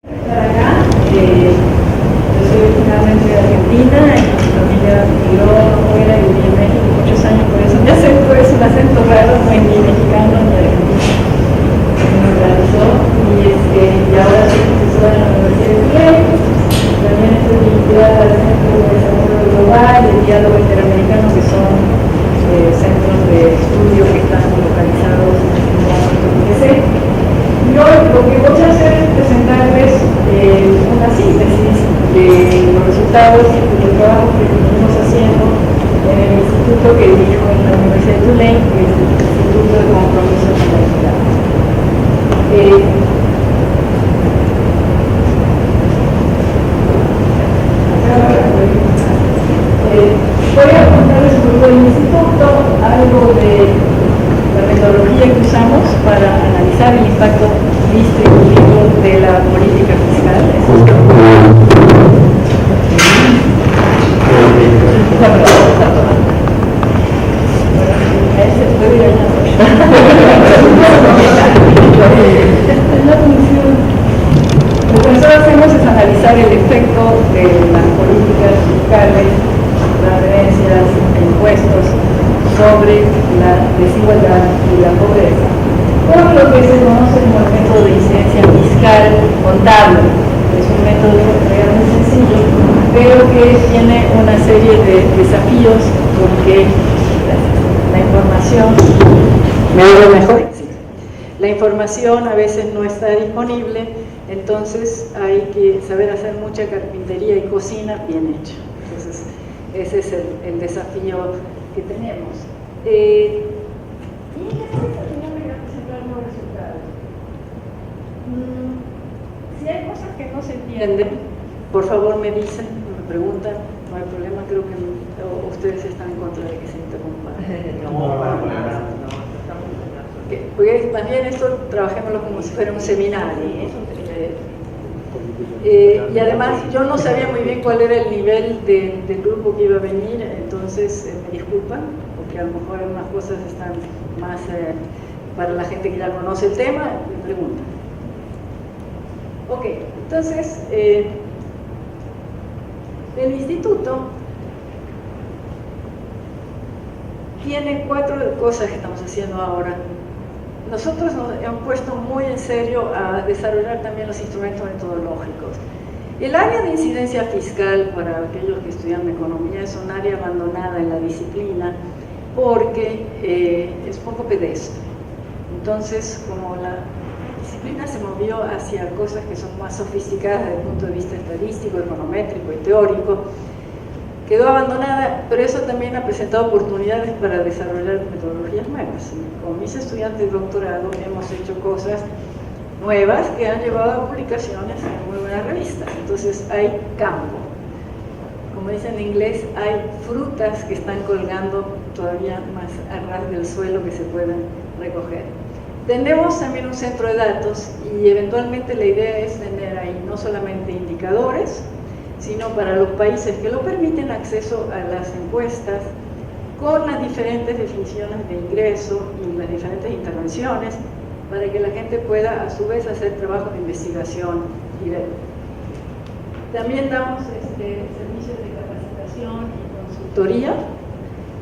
Para acá, yo soy originalmente de Argentina, y mi familia migró afuera y viví en México muchos años, por eso mi acento es un acento raro, no es ni mexicano ni argentino. Me naturalizó y ahora soy profesora en la Universidad de Tulane. También estoy vinculada al Centro de Desarrollo Global, el Diálogo Interamericano, que son centros de estudio que están localizados en el UNICEF. Y hoy lo que voy a hacer es presentarles una síntesis de los resultados del trabajo que venimos haciendo en el instituto que dirijo en la Universidad de Tulane, que es el Instituto de Compromiso con la Equidad. Voy a contarles un poco del instituto, algo de la metodología que usamos para analizar el impacto distributivo de la política fiscal. Eso es todo. Lo que nosotros hacemos es analizar el efecto de las políticas fiscales, transferencias e impuestos sobre la desigualdad y la pobreza, con lo que se conoce como el método de incidencia fiscal contable. Es un método realmente sencillo, pero que tiene una serie de desafíos porque la información, ¿me oigo mejor? Sí. La información a veces no está disponible, entonces hay que saber hacer mucha carpintería y cocina bien hecha. Entonces, ese es el desafío que tenemos. Y al final me voy a presentar los resultados. Si hay cosas que no se entienden, por favor me dicen, me preguntan, no hay problema, creo que ustedes están en contra de que se interrumpa. Porque más bien esto trabajémoslo como si fuera un seminario. Y además yo no sabía muy bien cuál era el nivel del grupo que iba a venir, entonces me disculpan, porque a lo mejor algunas cosas están más para la gente que ya conoce el tema, me preguntan. Ok, entonces el instituto tiene 4 cosas que estamos haciendo ahora. Nosotros nos hemos puesto muy en serio a desarrollar también los instrumentos metodológicos. El área de incidencia fiscal, para aquellos que estudian economía, es un área abandonada en la disciplina porque es poco pedestre. Entonces, como la disciplina se movió hacia cosas que son más sofisticadas desde el punto de vista estadístico, econométrico y teórico, quedó abandonada, pero eso también ha presentado oportunidades para desarrollar metodologías nuevas. Con mis estudiantes de doctorado hemos hecho cosas nuevas que han llevado a publicaciones en muy buenas revistas. Entonces hay campo. Como dicen en inglés, hay frutas que están colgando todavía más a ras del suelo que se pueden recoger. Tenemos también un centro de datos y eventualmente la idea es tener ahí no solamente indicadores, sino para los países que lo permiten acceso a las encuestas con las diferentes definiciones de ingreso y las diferentes intervenciones para que la gente pueda a su vez hacer trabajo de investigación y ver. También damos servicios de capacitación y consultoría,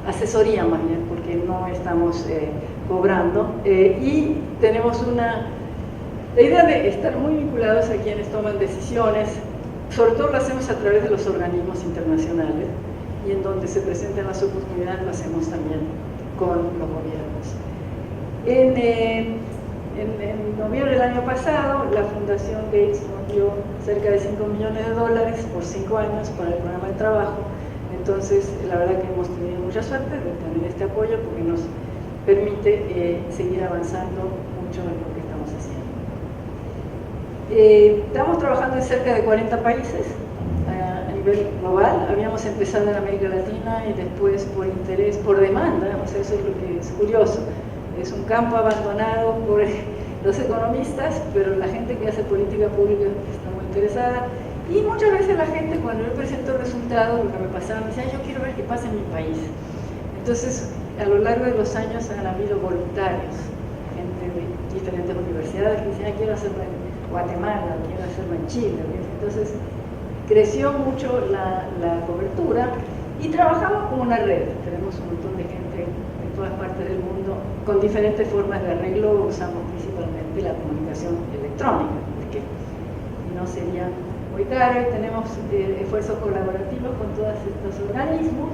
asesoría más bien, porque no estamos cobrando, y tenemos la idea de estar muy vinculados a quienes toman decisiones. Sobre todo lo hacemos a través de los organismos internacionales y en donde se presentan las oportunidades lo hacemos también con los gobiernos. En noviembre del año pasado, la Fundación Gates nos dio cerca de $5 millones por 5 años para el programa de trabajo. Entonces, la verdad que hemos tenido mucha suerte de tener este apoyo porque nos permite seguir avanzando mucho en lo que estamos haciendo. Estamos trabajando en cerca de 40 países a nivel global. Habíamos empezado en América Latina y después por interés, por demanda, o sea, eso es lo que es curioso. Es un campo abandonado por los economistas, pero la gente que hace política pública está muy interesada. Y muchas veces la gente, cuando yo presento resultados, lo que me pasaba, me decía, yo quiero ver qué pasa en mi país. Entonces, a lo largo de los años han habido voluntarios, gente de diferentes universidades que dicen, quiero hacer Guatemala, quieren hacerlo en Chile. Entonces creció mucho la cobertura y trabajamos como una red. Tenemos un montón de gente en todas partes del mundo con diferentes formas de arreglo. Usamos principalmente la comunicación electrónica, porque si no sería muy caro, y tenemos esfuerzos colaborativos con todos estos organismos.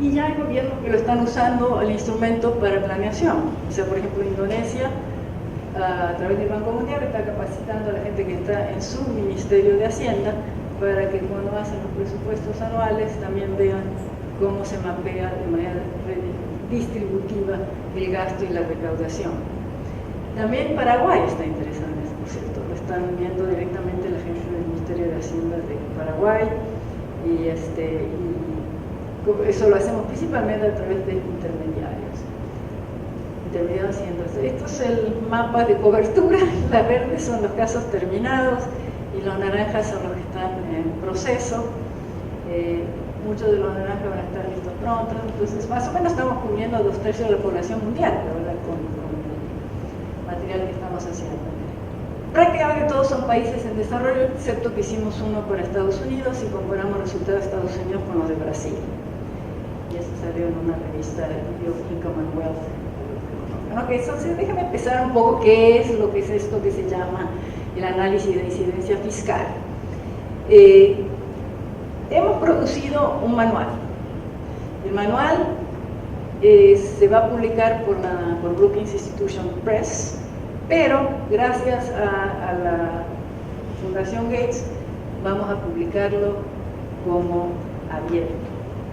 Y ya hay gobiernos que lo están usando el instrumento para planeación. O sea, por ejemplo, Indonesia, a través del Banco Mundial, está capacitando a la gente que está en su Ministerio de Hacienda para que cuando hacen los presupuestos anuales también vean cómo se mapea de manera distributiva el gasto y la recaudación. También Paraguay está interesado en esto, por cierto. Lo están viendo directamente la gente del Ministerio de Hacienda de Paraguay y eso lo hacemos principalmente a través de intermediarios. Esto es el mapa de cobertura. Las verdes son los casos terminados y los naranjas son los que están en proceso. Muchos de los naranjas van a estar listos pronto. Entonces, más o menos estamos cubriendo 2/3 de la población mundial, la verdad, con el material que estamos haciendo. Prácticamente todos son países en desarrollo, excepto que hicimos uno para Estados Unidos y comparamos resultados de Estados Unidos con los de Brasil. Y eso salió en una revista de Income and Wealth. Okay, entonces déjame empezar un poco qué es lo que es esto que se llama el análisis de incidencia fiscal. Hemos producido un manual. El manual se va a publicar por Brookings Institution Press, pero gracias a la Fundación Gates vamos a publicarlo como abierto.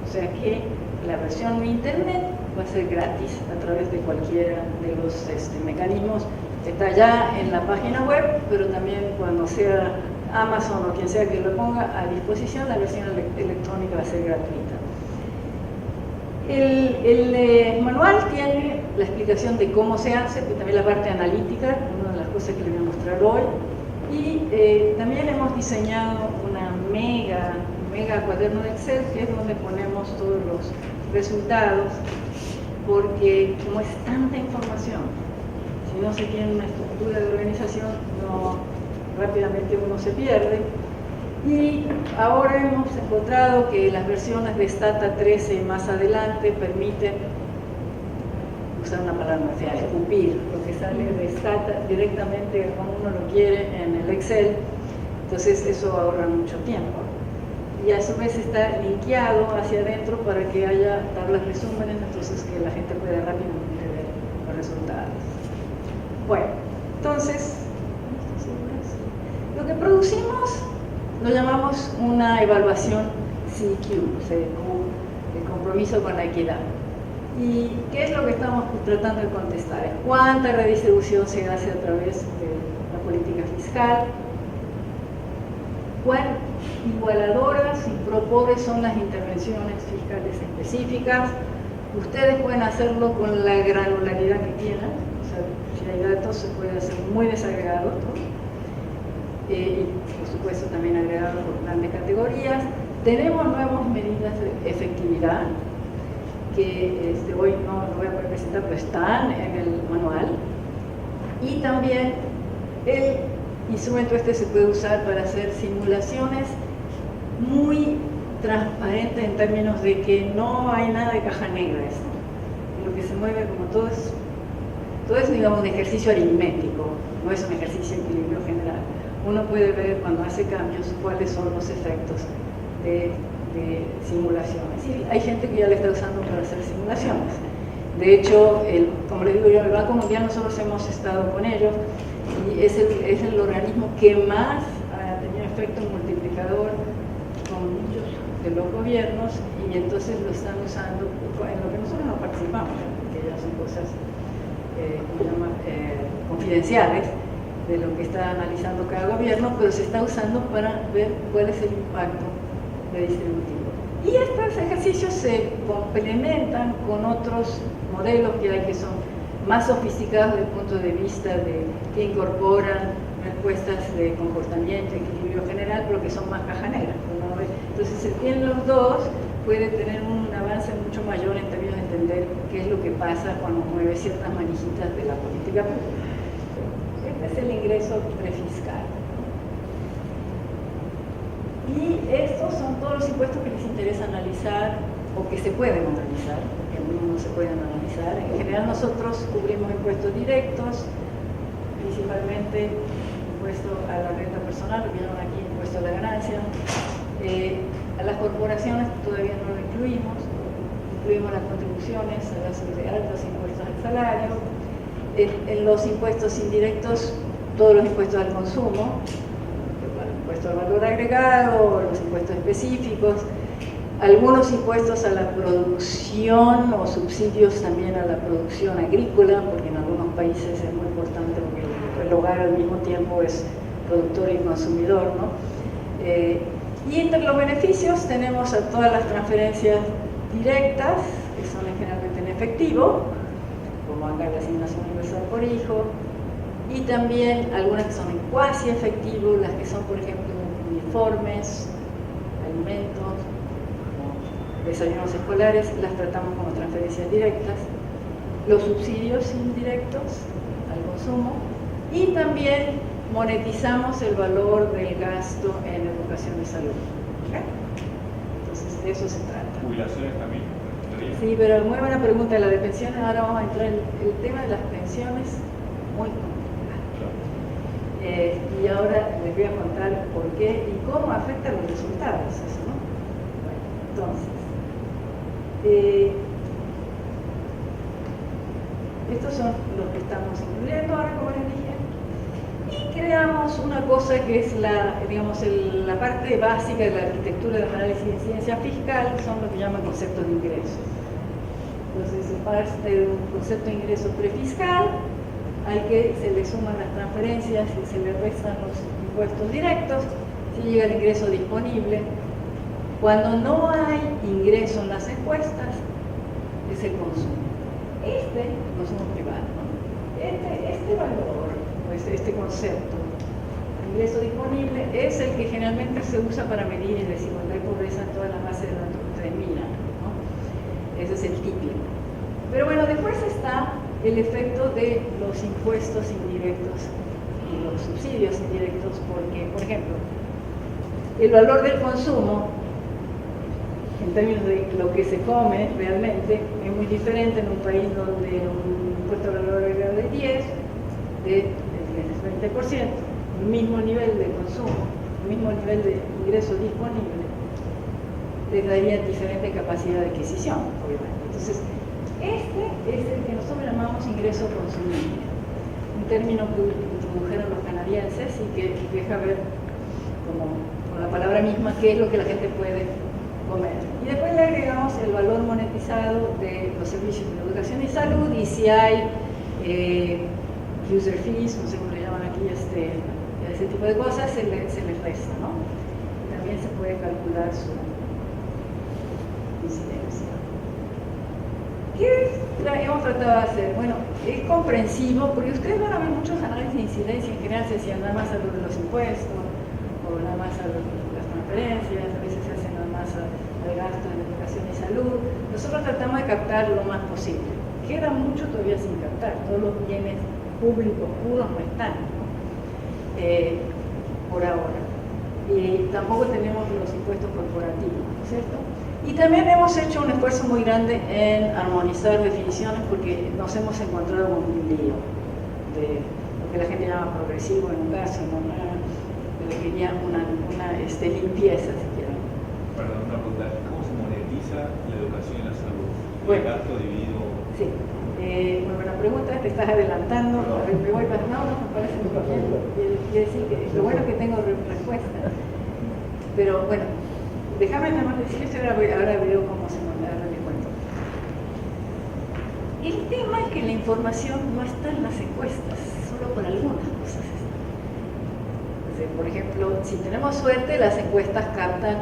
O sea que la versión de internet va a ser gratis a través de cualquiera de los mecanismos. Está ya en la página web, pero también cuando sea Amazon o quien sea que lo ponga a disposición, la versión electrónica va a ser gratuita. El manual tiene la explicación de cómo se hace, pero también la parte analítica, una de las cosas que les voy a mostrar hoy. Y también hemos diseñado una mega cuaderno de Excel, que es donde ponemos todos los resultados, porque como es tanta información, si no se tiene una estructura de organización, rápidamente uno se pierde. Y ahora hemos encontrado que las versiones de Stata 13 más adelante permiten usar una palabra fea, escupir lo que sale de Stata directamente como uno lo quiere en el Excel. Entonces eso ahorra mucho tiempo. Y a su vez está linkeado hacia adentro para que haya tablas resúmenes, entonces que la gente pueda rápidamente ver los resultados. Bueno, entonces, lo que producimos lo llamamos una evaluación CQ, o sea, el compromiso con la equidad. ¿Y qué es lo que estamos tratando de contestar? ¿Cuánta redistribución se hace a través de la política fiscal? ¿Cuán igualadoras y pro pobres son las intervenciones fiscales específicas? Ustedes pueden hacerlo con la granularidad que quieran, o sea, si hay datos se puede hacer muy desagregado, ¿no? Y por supuesto también agregado por grandes categorías. Tenemos nuevas medidas de efectividad que hoy no lo voy a poder presentar, pero están en el manual. Y también el instrumento se puede usar para hacer simulaciones muy transparentes en términos de que no hay nada de caja negra. Lo que se mueve como todo es digamos un ejercicio aritmético, no es un ejercicio de equilibrio general. Uno puede ver cuando hace cambios cuáles son los efectos de simulaciones. Y hay gente que ya le está usando para hacer simulaciones. De hecho, como les digo yo, el Banco Mundial, nosotros hemos estado con ellos y es el organismo que más ha tenido efecto multiplicador con muchos de los gobiernos, y entonces lo están usando en lo que nosotros no participamos, porque ya son cosas confidenciales de lo que está analizando cada gobierno, pero se está usando para ver cuál es el impacto redistributivo. Y estos ejercicios se complementan con otros modelos que hay que son más sofisticados desde el punto de vista de que incorporan respuestas de comportamiento, equilibrio general, pero que son más caja negra. Entonces, si tienen los dos, puede tener un avance mucho mayor en términos de entender qué es lo que pasa cuando mueve ciertas manijitas de la política pública. Este es el ingreso prefiscal. Y estos son todos los impuestos que les interesa analizar o que se pueden analizar, porque algunos no se pueden analizar. En general nosotros cubrimos impuestos directos, principalmente impuesto a la renta personal, lo que llaman aquí impuesto a la ganancia. A las corporaciones todavía no lo incluimos las contribuciones a la seguridad, los impuestos al salario, en los impuestos indirectos, todos los impuestos al consumo, el impuesto al valor agregado, los impuestos específicos, algunos impuestos a la producción o subsidios también a la producción agrícola, porque en algunos países es muy importante porque el hogar al mismo tiempo es productor y consumidor, ¿no? Y entre los beneficios tenemos a todas las transferencias directas, que son generalmente en efectivo, como acá la asignación universal por hijo, y también algunas que son en cuasi efectivo, las que son, por ejemplo, uniformes, alimentos, desayunos escolares, las tratamos como transferencias directas, los subsidios indirectos al consumo, y también monetizamos el valor del gasto en educación y salud. ¿Okay? Entonces, de eso se trata. ¿Jubilaciones también? Sí, pero muy buena pregunta. La de pensiones, ahora vamos a entrar en el tema de las pensiones, muy complicado. Y ahora les voy a contar por qué y cómo afecta los resultados eso, ¿no? Bueno, entonces, estos son los que estamos incluyendo ahora, como les dije. Y creamos una cosa que es digamos, la parte básica de la arquitectura del análisis de ciencia fiscal, son lo que llaman conceptos de ingreso. Entonces, se parte de un concepto de ingreso prefiscal, al que se le suman las transferencias y se le restan los impuestos directos, se llega al ingreso disponible. Cuando no hay ingreso en las encuestas, es el consumo. El consumo privado, ¿no? Este valor, pues este concepto, ingreso disponible, es el que generalmente se usa para medir el desigualdad y pobreza en todas las bases de datos que ustedes miran, ¿no? Ese es el típico. Pero bueno, después está el efecto de los impuestos indirectos y los subsidios indirectos, porque, por ejemplo, el valor del consumo, en términos de lo que se come realmente, es muy diferente en un país donde un impuesto al valor agregado de 10, del 20%, el mismo nivel de consumo, el mismo nivel de ingreso disponible, les daría diferente capacidad de adquisición, obviamente. Entonces, este es el que nosotros llamamos ingreso consumible, un término que introdujeron los canadienses y que deja ver, como con la palabra misma, qué es lo que la gente puede comer. Y después le agregamos el valor monetizado de los servicios de educación y salud, y si hay user fees, no sé cómo le llaman aquí, ese tipo de cosas, se les resta, ¿no? Y también se puede calcular su incidencia. ¿Qué hemos tratado de hacer? Bueno, es comprensivo, porque ustedes van a ver muchos análisis de incidencia, en general se hacían nada más a lo de los impuestos, o nada más a las transferencias, a veces se hace nada más al gasto en educación y salud. Nosotros tratamos de captar lo más posible. Queda mucho todavía sin captar, todos los bienes públicos puros no están, ¿no? Por ahora. Y tampoco tenemos los impuestos corporativos, ¿no es cierto? Y también hemos hecho un esfuerzo muy grande en armonizar definiciones, porque nos hemos encontrado con un lío de lo que la gente llama progresivo en un caso, ¿no? Quería una limpieza, si quieren. Perdón, una pregunta. ¿Cómo se monetiza la educación y la salud? Bueno, ¿El gasto dividido? Sí. Muy buena pregunta, te estás adelantando. A ver, me voy para... No, me parece muy bien. Quiere decir que lo bueno es que tengo respuesta. Pero bueno, déjame nada más decir esto, ahora veo cómo se ahora les cuento. El tema es que la información no está en las encuestas, solo por algunas cosas. Por ejemplo, si tenemos suerte, las encuestas captan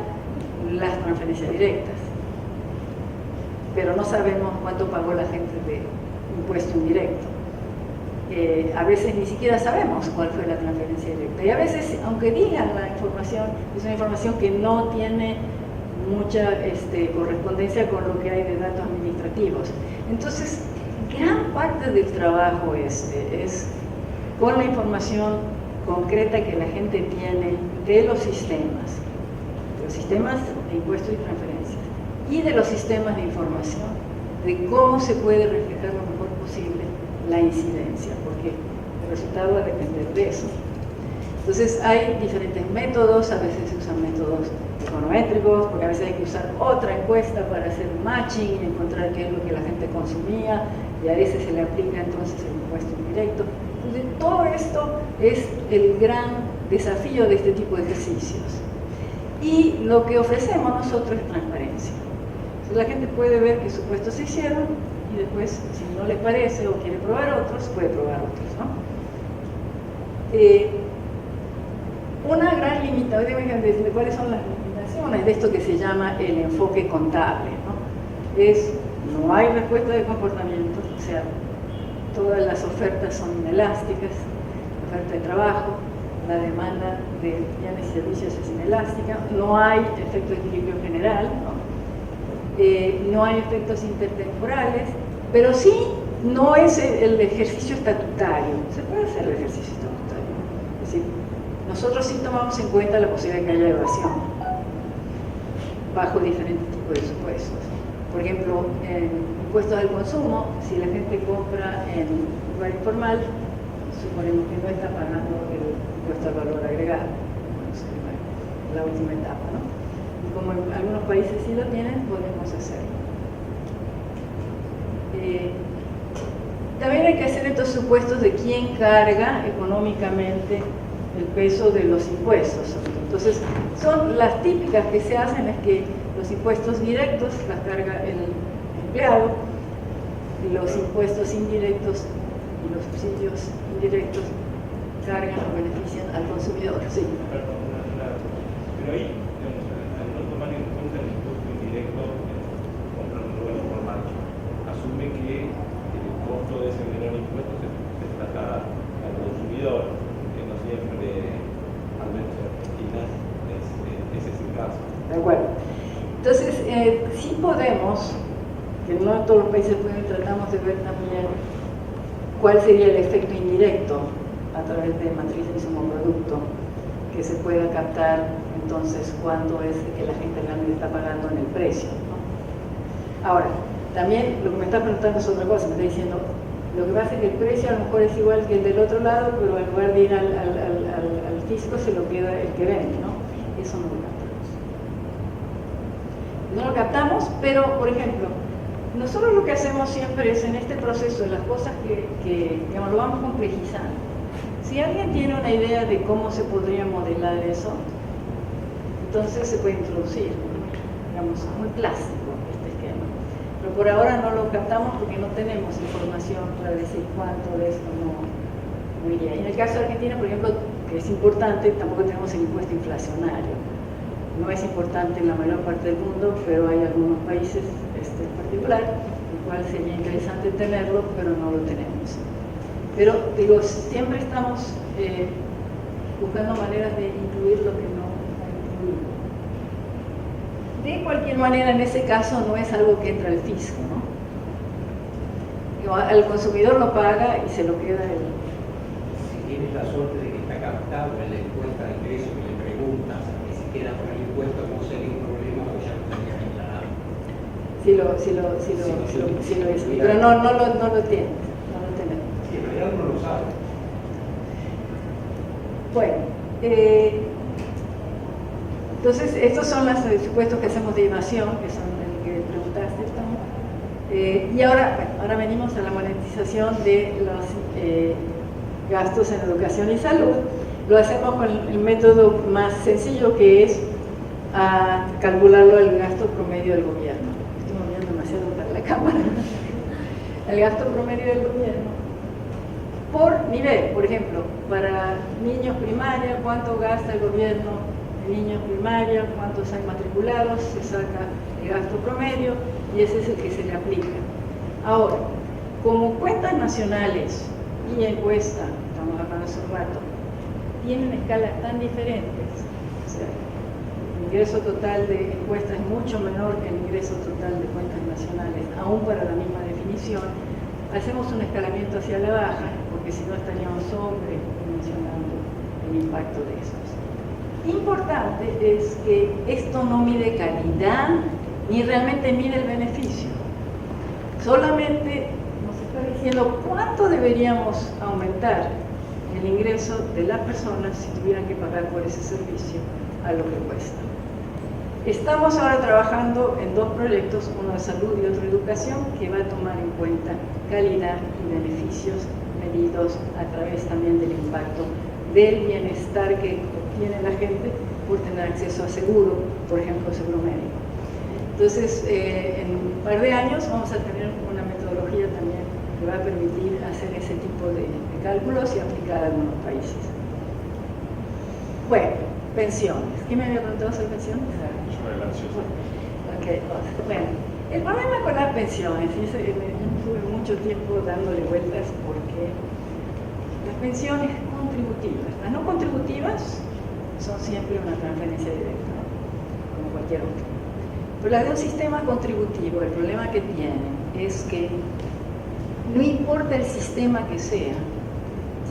las transferencias directas, pero no sabemos cuánto pagó la gente de impuesto indirecto. A veces ni siquiera sabemos cuál fue la transferencia directa, y a veces, aunque digan la información, es una información que no tiene mucha correspondencia con lo que hay de datos administrativos. Entonces, gran parte del trabajo es con la información concreta que la gente tiene de los sistemas de impuestos y transferencias, y de los sistemas de información, de cómo se puede reflejar lo mejor posible la incidencia, porque el resultado va a depender de eso. Entonces hay diferentes métodos, a veces se usan métodos econométricos, porque a veces hay que usar otra encuesta para hacer un matching y encontrar qué es lo que la gente consumía, y a veces se le aplica entonces el impuesto indirecto. Entonces todo esto es el gran desafío de este tipo de ejercicios. Y lo que ofrecemos nosotros es transparencia. Entonces la gente puede ver qué supuestos se hicieron y después, si no le parece o quiere probar otros, puede probar otros, ¿no? Una gran limitación, de cuáles son las limitaciones de esto que se llama el enfoque contable, ¿no? No hay respuesta de comportamiento, o sea, todas las ofertas son inelásticas, la oferta de trabajo, la demanda de bienes y servicios es inelástica, no hay efecto de equilibrio general, no hay efectos intertemporales, pero sí no es el ejercicio estatutario, se puede hacer el ejercicio estatutario, es decir, nosotros sí tomamos en cuenta la posibilidad de que haya evasión bajo diferentes tipos de supuestos. Por ejemplo, en impuestos al consumo, si la gente compra en lugar informal, suponemos que no está pagando el impuesto al valor agregado, la última etapa, ¿no? Y como en algunos países sí lo tienen, podemos hacerlo. También hay que hacer estos supuestos de quién carga económicamente el peso de los impuestos. Entonces, son las típicas que se hacen, es que los impuestos directos las carga el empleado, y los impuestos indirectos y los subsidios indirectos cargan o benefician al consumidor. Sí. Pero ahí, al no tomar en cuenta el impuesto indirecto en compra en un lugar informal, asume que el costo de ese menor impuesto se traslada al consumidor, que no siempre, al menos en Argentina, ese es el caso. De acuerdo. Entonces, sí podemos, que no en todos los países pueden, tratamos de ver también cuál sería el efecto indirecto a través de matriz de insumo producto que se pueda captar, entonces, cuánto es que la gente realmente está pagando en el precio, ¿no? Ahora, también lo que me está preguntando es otra cosa, me está diciendo, lo que pasa es que el precio a lo mejor es igual que el del otro lado, pero en lugar de ir al fisco se lo queda el que vende, ¿no? Eso no lo captamos. No lo captamos, pero, por ejemplo, nosotros lo que hacemos siempre es en este proceso de las cosas que digamos, lo vamos complejizando. Si alguien tiene una idea de cómo se podría modelar eso, entonces se puede introducir, digamos, muy plástico este esquema. Pero por ahora no lo captamos porque no tenemos información para decir cuánto de esto no iría. Y en el caso de Argentina, por ejemplo, que es importante, tampoco tenemos el impuesto inflacionario. No es importante en la mayor parte del mundo, pero hay algunos países en particular, el cual sería interesante tenerlo, pero no lo tenemos. Pero, digo, siempre estamos buscando maneras de incluir lo que no está incluido. De cualquier manera, en ese caso, no es algo que entra al fisco, ¿no? Digo, al consumidor lo paga y se lo queda él. Si tienes la suerte de que está captado en la encuesta de ingreso que le preguntas, queda por el impuesto, no sería un problema porque ya no estaría declarado. Sí lo es, pero no lo tiene, no lo tenemos. Sí, en realidad uno lo sabe. Bueno, entonces estos son los supuestos que hacemos de evasión, que son el que preguntaste, ¿no? Y ahora venimos a la monetización de los gastos en educación y salud. Lo hacemos con el método más sencillo, que es calcularlo el gasto promedio del gobierno. Estoy moviendo demasiado para la cámara. El gasto promedio del gobierno por nivel. Por ejemplo, para niños primaria, ¿cuánto gasta el gobierno de niños primaria? ¿Cuántos hay matriculados? Se saca el gasto promedio y ese es el que se le aplica. Ahora, como cuentas nacionales y encuesta, estamos hablando hace un rato, tienen escalas tan diferentes, o sea, el ingreso total de encuestas es mucho menor que el ingreso total de cuentas nacionales, aún para la misma definición, hacemos un escalamiento hacia la baja, porque si no estaríamos sobredimensionando impacto de estos. Importante es que esto no mide calidad ni realmente mide el beneficio. Solamente nos está diciendo cuánto deberíamos aumentar el ingreso de la persona si tuvieran que pagar por ese servicio a lo que cuesta. Estamos ahora trabajando en dos proyectos, uno de salud y otro de educación, que va a tomar en cuenta calidad y beneficios medidos a través también del impacto del bienestar que obtiene la gente por tener acceso a seguro, por ejemplo, seguro médico. Entonces, en un par de años vamos a tener una metodología también que va a permitir hacer ese tipo de cálculos y aplicar a algunos países. Bueno, pensiones. ¿Quién me había preguntado sobre pensiones? Okay. Bueno, el problema con las pensiones, yo tuve mucho tiempo dándole vueltas porque las pensiones contributivas, las no contributivas son siempre una transferencia directa, ¿no? Como cualquier otra. Pero las de un sistema contributivo, el problema que tienen es que no importa el sistema que sea,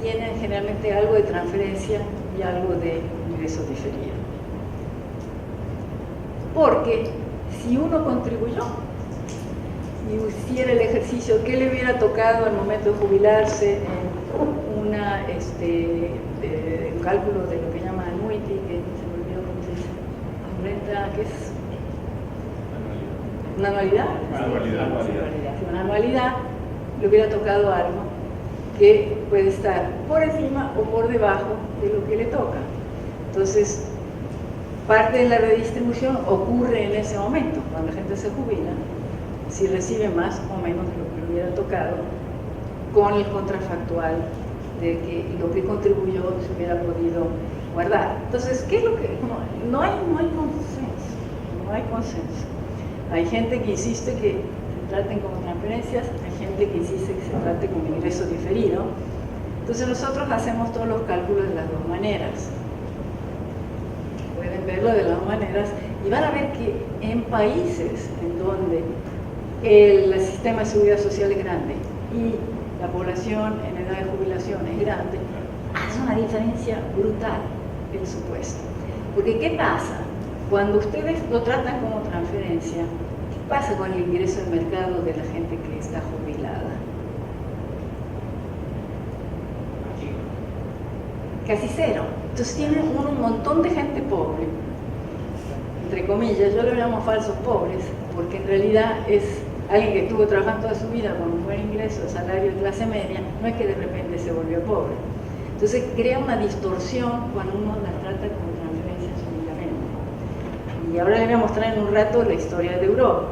tienen generalmente algo de transferencia y algo de ingreso diferido. Porque si uno contribuyó y hiciera el ejercicio que le hubiera tocado al momento de jubilarse en un cálculo de lo que llama annuity, que se me olvidó cómo se dice, renta, ¿qué es? ¿Una anualidad? Una anualidad, le hubiera tocado algo que puede estar por encima o por debajo de lo que le toca. Entonces, parte de la redistribución ocurre en ese momento, cuando la gente se jubila, si recibe más o menos de lo que le hubiera tocado, con el contrafactual de que lo que contribuyó se hubiera podido guardar. Entonces, ¿qué es lo que...? No hay consenso. Hay gente que insiste que se traten como transferencias, hay gente que insiste que se trate como ingreso diferido. Entonces nosotros hacemos todos los cálculos de las dos maneras. Pueden verlo de las dos maneras y van a ver que en países en donde el sistema de seguridad social es grande y la población en edad de jubilación es grande, hace una diferencia brutal el supuesto. Porque ¿qué pasa? Cuando ustedes lo tratan como transferencia, ¿qué pasa con el ingreso al mercado de la gente que está jubilada? Casi cero. Entonces tienen un montón de gente pobre, entre comillas, yo lo llamo falsos pobres, porque en realidad es alguien que estuvo trabajando toda su vida con un buen ingreso, salario de clase media, no es que de repente se volvió pobre. Entonces crea una distorsión cuando uno las trata como transferencias únicamente. Y ahora les voy a mostrar en un rato la historia de Europa.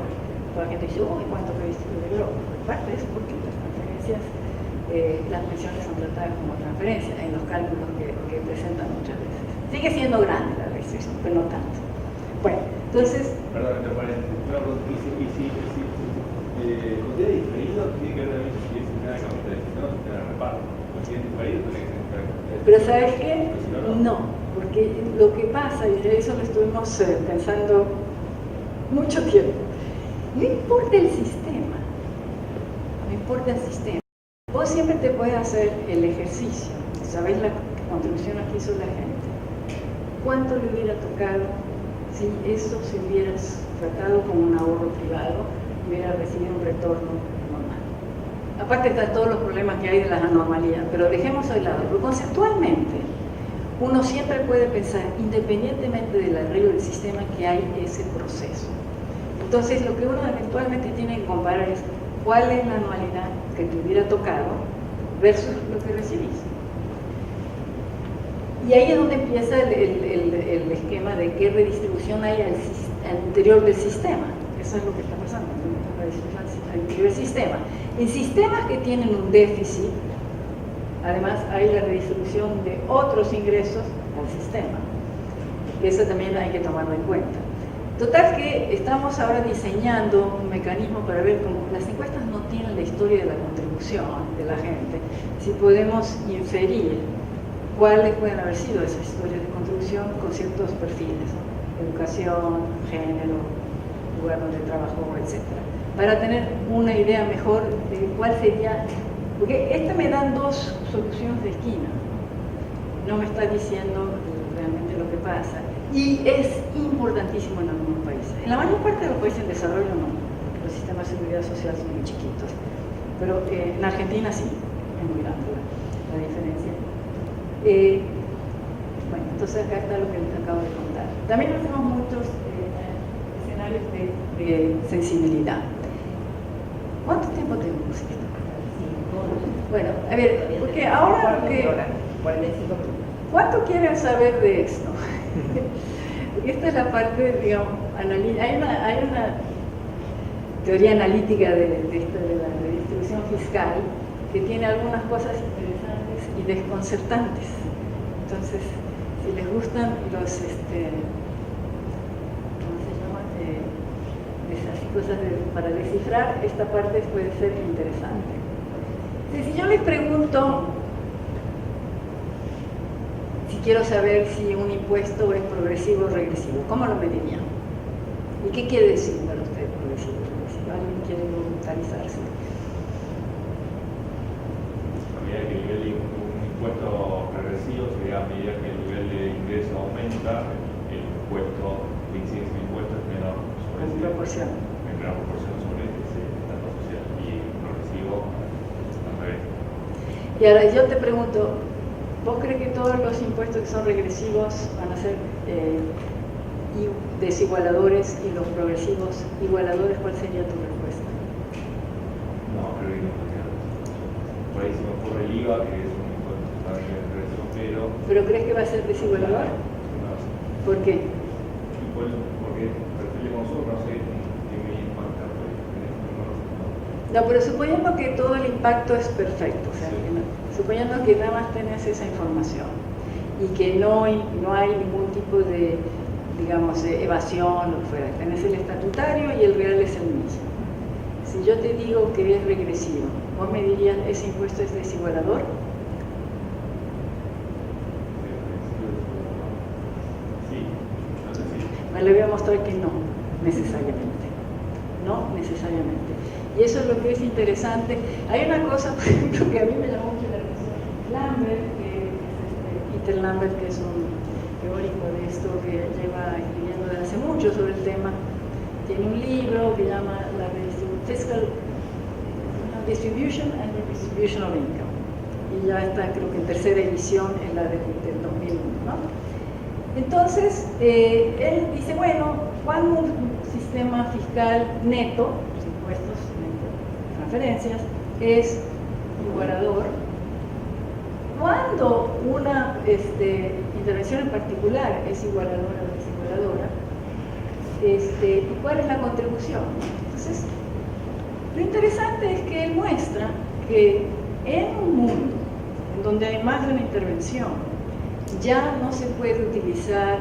Toda la gente dice, uy, ¿cuánto que viste de Europa? Parte es porque las transferencias, las pensiones son tratadas como transferencias en los cálculos que presentan muchas veces. Sigue siendo grande la restricción, pero no tanto. Bueno, entonces... Perdón, entre paréntesis, y si considera diferido, tiene que ver si es una capitalización o si es reparto. Si es diferido, tiene que ser. Pero ¿sabes qué? No, porque lo que pasa, y de eso lo estuvimos pensando mucho tiempo, no importa el sistema, no importa el sistema. Vos siempre te puedes hacer el ejercicio, sabés la contribución que hizo la gente, cuánto le hubiera tocado si eso se hubiera tratado como un ahorro privado, hubiera recibido un retorno normal. Aparte están todos los problemas que hay de la anormalidad, pero dejemos de lado, pero conceptualmente uno siempre puede pensar, independientemente del arreglo del sistema, que hay ese proceso. Entonces lo que uno eventualmente tiene que comparar es cuál es la anualidad que te hubiera tocado versus lo que recibís. Y ahí es donde empieza el esquema de qué redistribución hay al interior del sistema. Eso es lo que está pasando, la redistribución al interior del sistema. En sistemas que tienen un déficit, además hay la redistribución de otros ingresos al sistema. Eso también hay que tomarlo en cuenta. Total que estamos ahora diseñando un mecanismo para ver cómo las encuestas no tienen la historia de la contribución de la gente, si podemos inferir cuáles pueden haber sido esas historias de contribución con ciertos perfiles, ¿no? Educación, género, lugar donde trabajó, etc. Para tener una idea mejor de cuál sería, porque me dan dos soluciones de esquina. No no me está diciendo realmente lo que pasa. Y es importantísimo en algunos países. En la mayor parte de los países en desarrollo no, porque los sistemas de seguridad social son muy chiquitos. Pero en Argentina sí, es muy grande la diferencia. Bueno, entonces acá está lo que les acabo de contar. También hacemos muchos escenarios de sensibilidad. ¿Cuánto tiempo tenemos? Bueno, a ver, porque ahora lo que... 45 minutos. ¿Cuánto quieren saber de esto? Esta es la parte, digamos, hay una teoría analítica de la redistribución fiscal que tiene algunas cosas interesantes y desconcertantes. Entonces, si les gustan los, ¿cómo se llama? Esas cosas para descifrar, esta parte puede ser interesante. Entonces, si yo les pregunto, si quiero saber si un impuesto es progresivo o regresivo, ¿cómo lo medirían? ¿Y qué quiere decir para usted progresivo o regresivo? ¿Alguien quiere voluntariarse? A medida que el nivel de un impuesto regresivo sería a medida que el nivel de ingreso aumenta, el impuesto, la incidencia del impuesto es menor sobre En proporción. En menor proporción sobre ese estatus social. Y progresivo al revés. Y ahora yo te pregunto, ¿vos crees que todos los impuestos que son regresivos van a ser desigualadores y los progresivos igualadores? ¿Cuál sería tu respuesta? No, creo que no. Por ahí se me ocurre el IVA, que es un impuesto totalmente regresivo, ¿Pero crees que va a ser desigualador? no sé. ¿Por qué? Porque el perfil de consumo no sé qué me impacta, No, pero suponiendo que todo el impacto es perfecto, o sea, suponiendo que nada más tenés esa información y que no hay ningún tipo de, digamos, evasión o lo que fuera, tenés el estatutario y el real es el mismo. Si yo te digo que es regresivo, ¿vos me dirías ese impuesto es desigualador? Sí, entonces sí. Bueno, le voy a mostrar que no, necesariamente. No necesariamente. Y eso es lo que es interesante. Hay una cosa, por ejemplo, que a mí me llamó mucho la atención. Lambert, Peter Lambert, que es un teórico de esto que lleva escribiendo desde hace mucho sobre el tema, tiene un libro que llama la Fiscal Distribution and Redistribution of Income. Y ya está, creo que en tercera edición, en la del 2001, ¿no? Entonces, él dice, bueno, cuando un sistema fiscal neto, los impuestos, transferencias, es igualador, cuando una intervención en particular es igualadora o desigualadora, y cuál es la contribución. Entonces, lo interesante es que él muestra que en un mundo en donde hay más de una intervención, ya no se puede utilizar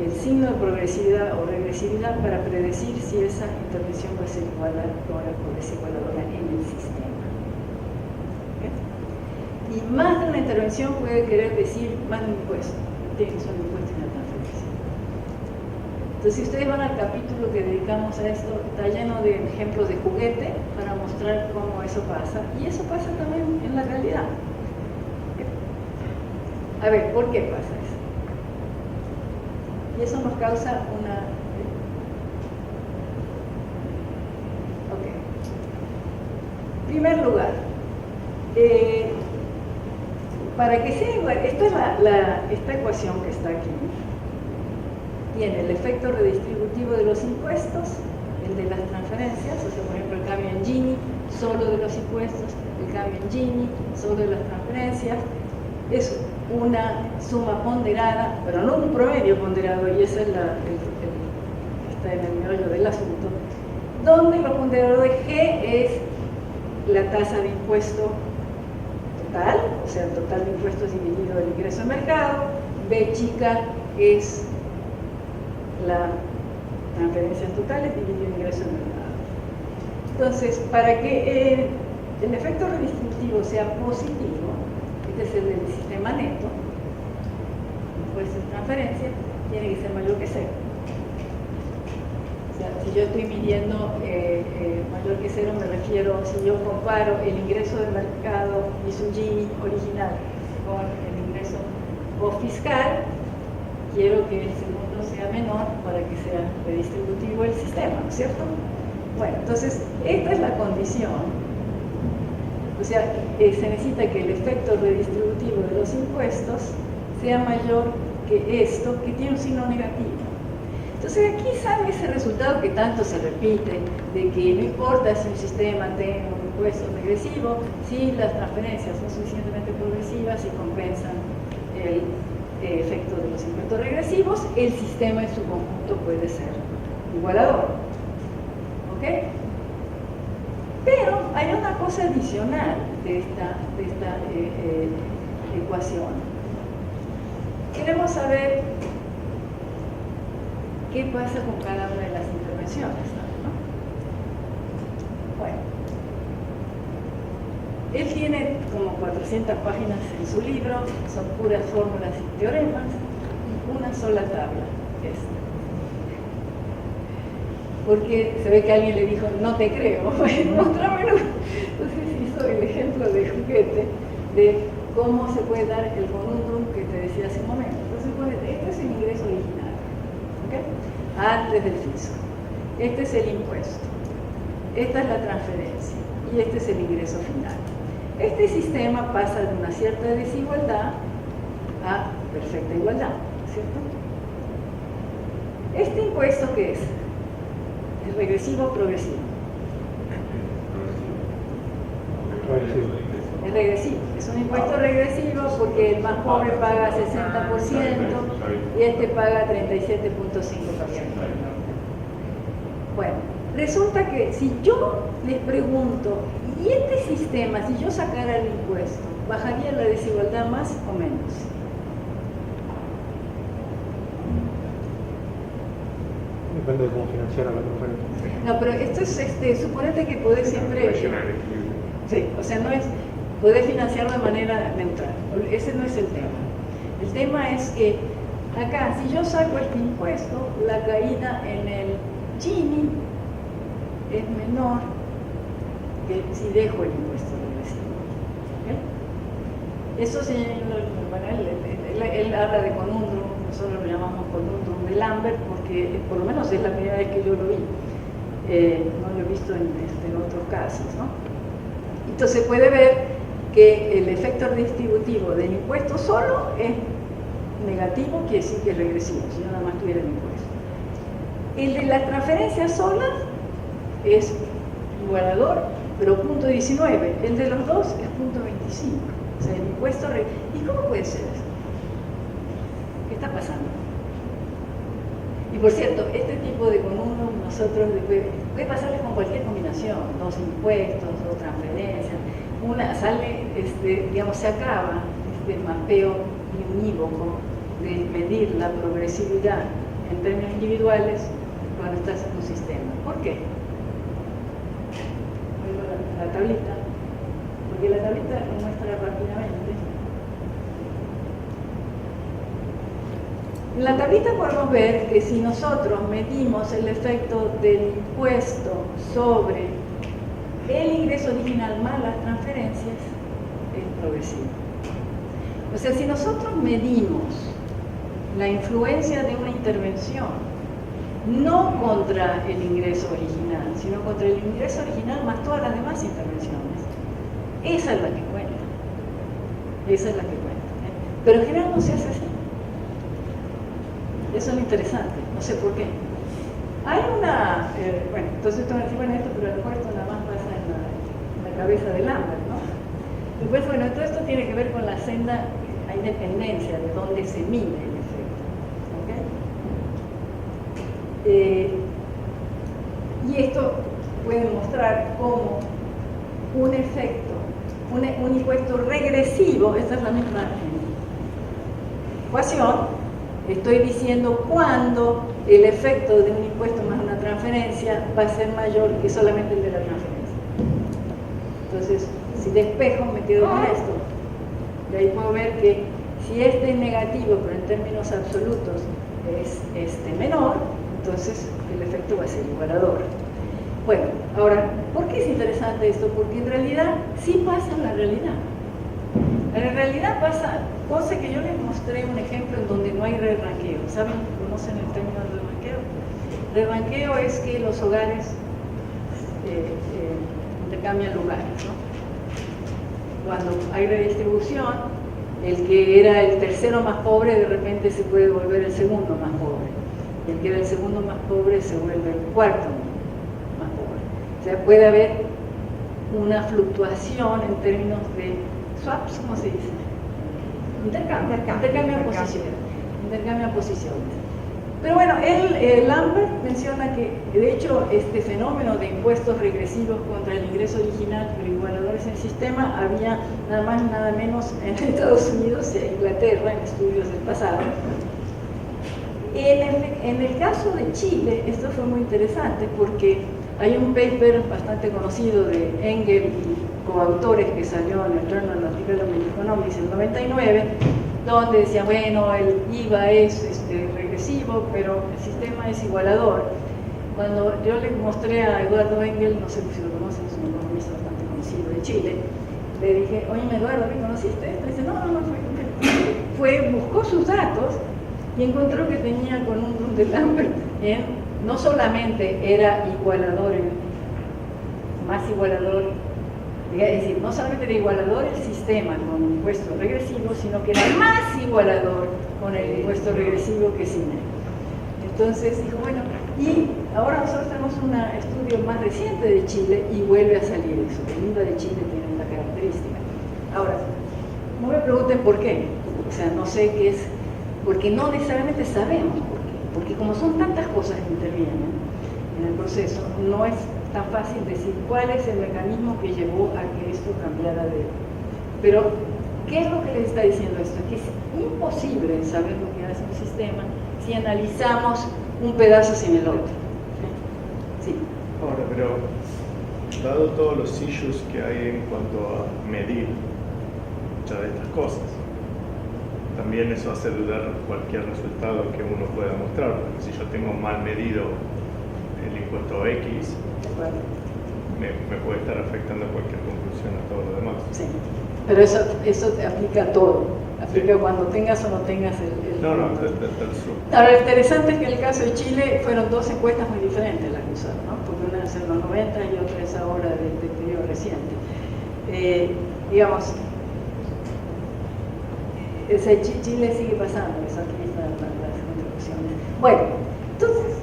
el signo de progresividad o regresividad para predecir si esa intervención va a ser igualadora o desigualadora en el sistema. ¿Okay? Y más de una intervención puede querer decir más de un impuesto, tiene que ser un impuesto y una transferencia. Entonces, si ustedes van al capítulo que dedicamos a esto, está lleno de ejemplos de juguete para mostrar cómo eso pasa, y eso pasa también en la realidad. A ver, ¿por qué pasa eso? Y eso nos causa una... Ok. En primer lugar, para que sea igual, esta ecuación que está aquí, tiene el efecto redistributivo de los impuestos, el de las transferencias, o sea, por ejemplo, el cambio en Gini, solo de los impuestos, el cambio en Gini, solo de las transferencias, es una suma ponderada, pero no un promedio ponderado, y esa es está en el meollo del asunto, donde lo ponderado de G es la tasa de impuesto total, o sea, el total de impuestos dividido el ingreso de mercado, B chica es las transferencias totales dividido el ingreso de mercado. Entonces, para que el efecto redistributivo sea positivo, este es el del sistema neto, impuestos y transferencias, tiene que ser mayor que cero. O sea, si yo estoy midiendo mayor que cero, me refiero, si yo comparo el ingreso del mercado y su Gini original con el ingreso o fiscal, quiero que el segundo sea menor para que sea redistributivo el sistema, ¿no es cierto? Bueno, entonces, esta es la condición. O sea, se necesita que el efecto redistributivo de los impuestos sea mayor que esto, que tiene un signo negativo. Entonces, aquí sale ese resultado que tanto se repite, de que no importa si un sistema tenga un impuesto regresivo, si las transferencias son suficientemente progresivas y compensan el efecto de los impuestos regresivos, el sistema en su conjunto puede ser igualador. ¿Ok? Pero hay una cosa adicional de esta ecuación. Queremos saber qué pasa con cada una de las intervenciones, ¿no? Bueno, él tiene como 400 páginas en su libro, son puras fórmulas y teoremas, y una sola tabla, esta. Porque se ve que alguien le dijo, no te creo, mostrámelo. Entonces hizo el ejemplo de juguete de cómo se puede dar el conundrum que te decía hace un momento. Entonces, bueno, este es el ingreso original, ¿okay? Antes del fisco. Este es el impuesto. Esta es la transferencia. Y este es el ingreso final. Este sistema pasa de una cierta desigualdad a perfecta igualdad, ¿cierto? ¿Este impuesto qué es? ¿Es regresivo o progresivo? Es regresivo. Es un impuesto regresivo porque el más pobre paga 60% y este paga 37.5%. Bueno, resulta que si yo les pregunto, ¿y este sistema, si yo sacara el impuesto, bajaría la desigualdad más o menos? Depende de cómo financiara la transferencia. No, pero esto es, suponete que podés siempre... Sí, o sea, no es... Podés financiarlo de manera neutral. Ese no es el tema. El tema es que acá, si yo saco este impuesto, la caída en el Gini es menor que si dejo el impuesto regresivo. ¿Okay? Eso él habla de conundrum, nosotros lo llamamos conundrum de Lambert porque por lo menos es la primera vez que yo lo vi. No lo he visto en otros casos, ¿no? Entonces puede ver que el efecto redistributivo del impuesto solo es negativo, quiere decir que es regresivo, si yo nada más tuviera el impuesto. El de las transferencias solas es igualador, pero 0.19. El de los dos es 0.25. O sea, el impuesto... ¿Y cómo puede ser eso? ¿Qué está pasando? Y por cierto, este tipo de conundrum nosotros puede pasarles con cualquier combinación, dos impuestos, dos transferencias, una sale, digamos, se acaba este mapeo unívoco de medir la progresividad en términos individuales cuando estás en un sistema. ¿Por qué? La tablita, porque la tablita lo muestra rápidamente. En la tablita podemos ver que si nosotros medimos el efecto del impuesto sobre el ingreso original más las transferencias, es progresivo. O sea, si nosotros medimos la influencia de una intervención no contra el ingreso original, sino contra el ingreso original más todas las demás intervenciones, esa es la que cuenta. Esa es la que cuenta. Pero en general no se hace así. Eso es lo interesante, no sé por qué. Hay una, bueno, entonces esto me bueno esto, pero el puesto nada más pasa en la cabeza del Lambert, ¿no? Después, bueno, todo esto tiene que ver con la senda, hay dependencia de dónde se mide el efecto, ¿ok? Y esto puede mostrar cómo un efecto, un impuesto regresivo, esta es la misma ecuación. Estoy diciendo cuándo el efecto de un impuesto más una transferencia va a ser mayor que solamente el de la transferencia. Entonces, si despejo, me quedo con esto. De ahí puedo ver que si este es negativo, pero en términos absolutos es menor, entonces el efecto va a ser igualador. Bueno, ahora, ¿por qué es interesante esto? Porque en realidad sí pasa en la realidad. En realidad pasa, cosa que yo les mostré un ejemplo en donde no hay re-ranqueo. ¿Saben? ¿Conocen el término de re-ranqueo? Re-ranqueo es que los hogares intercambian lugares, ¿no? Cuando hay redistribución, el que era el tercero más pobre de repente se puede volver el segundo más pobre. Y el que era el segundo más pobre se vuelve el cuarto más pobre. O sea, puede haber una fluctuación en términos de swaps, ¿cómo se dice? Intercambio de posiciones. Pero bueno, Lambert menciona que, de hecho, este fenómeno de impuestos regresivos contra el ingreso original, pero igualadores en el sistema, había nada más y nada menos en Estados Unidos y en Inglaterra, en estudios del pasado. En el caso de Chile, esto fue muy interesante porque hay un paper bastante conocido de Engel y coautores que salió en el Journal of Development Economics en el 99, donde decía, bueno, el IVA es regresivo, pero el sistema es igualador. Cuando yo le mostré a Eduardo Engel, no sé si lo conocen, es un economista bastante conocido de Chile, le dije, oye, Eduardo, ¿me conociste esto? Y dice, no, buscó sus datos y encontró que tenía con un de Lambert no solamente era igualador, más igualador, es decir, no solamente era igualador el sistema con un impuesto regresivo, sino que era más igualador con el impuesto regresivo que sin él. Entonces dijo, bueno, y ahora nosotros tenemos un estudio más reciente de Chile y vuelve a salir eso, el IVA de Chile tiene esta característica. Ahora, no me pregunten por qué, o sea, no sé qué es, porque no necesariamente sabemos por qué, porque como son tantas cosas que intervienen en el proceso, no es tan fácil decir cuál es el mecanismo que llevó a que esto cambiara de... Pero, ¿qué es lo que les está diciendo esto? Que es imposible saber lo que hace un sistema si analizamos un pedazo sin el otro. Sí. Ahora, pero dado todos los issues que hay en cuanto a medir muchas de estas cosas, también eso hace dudar cualquier resultado que uno pueda mostrar, porque si yo tengo mal medido el impuesto X, me puede estar afectando cualquier conclusión a todo lo demás. Sí, pero eso te aplica a todo, aplica sí. Cuando tengas o no tengas el... No, that's true. Ahora, lo interesante es que en el caso de Chile fueron dos encuestas muy diferentes las que usaron, ¿no? Porque una es en los 90 y otra es ahora del periodo reciente. Digamos, Chile sigue pasando, eso aquí están las contribuciones. Bueno, entonces,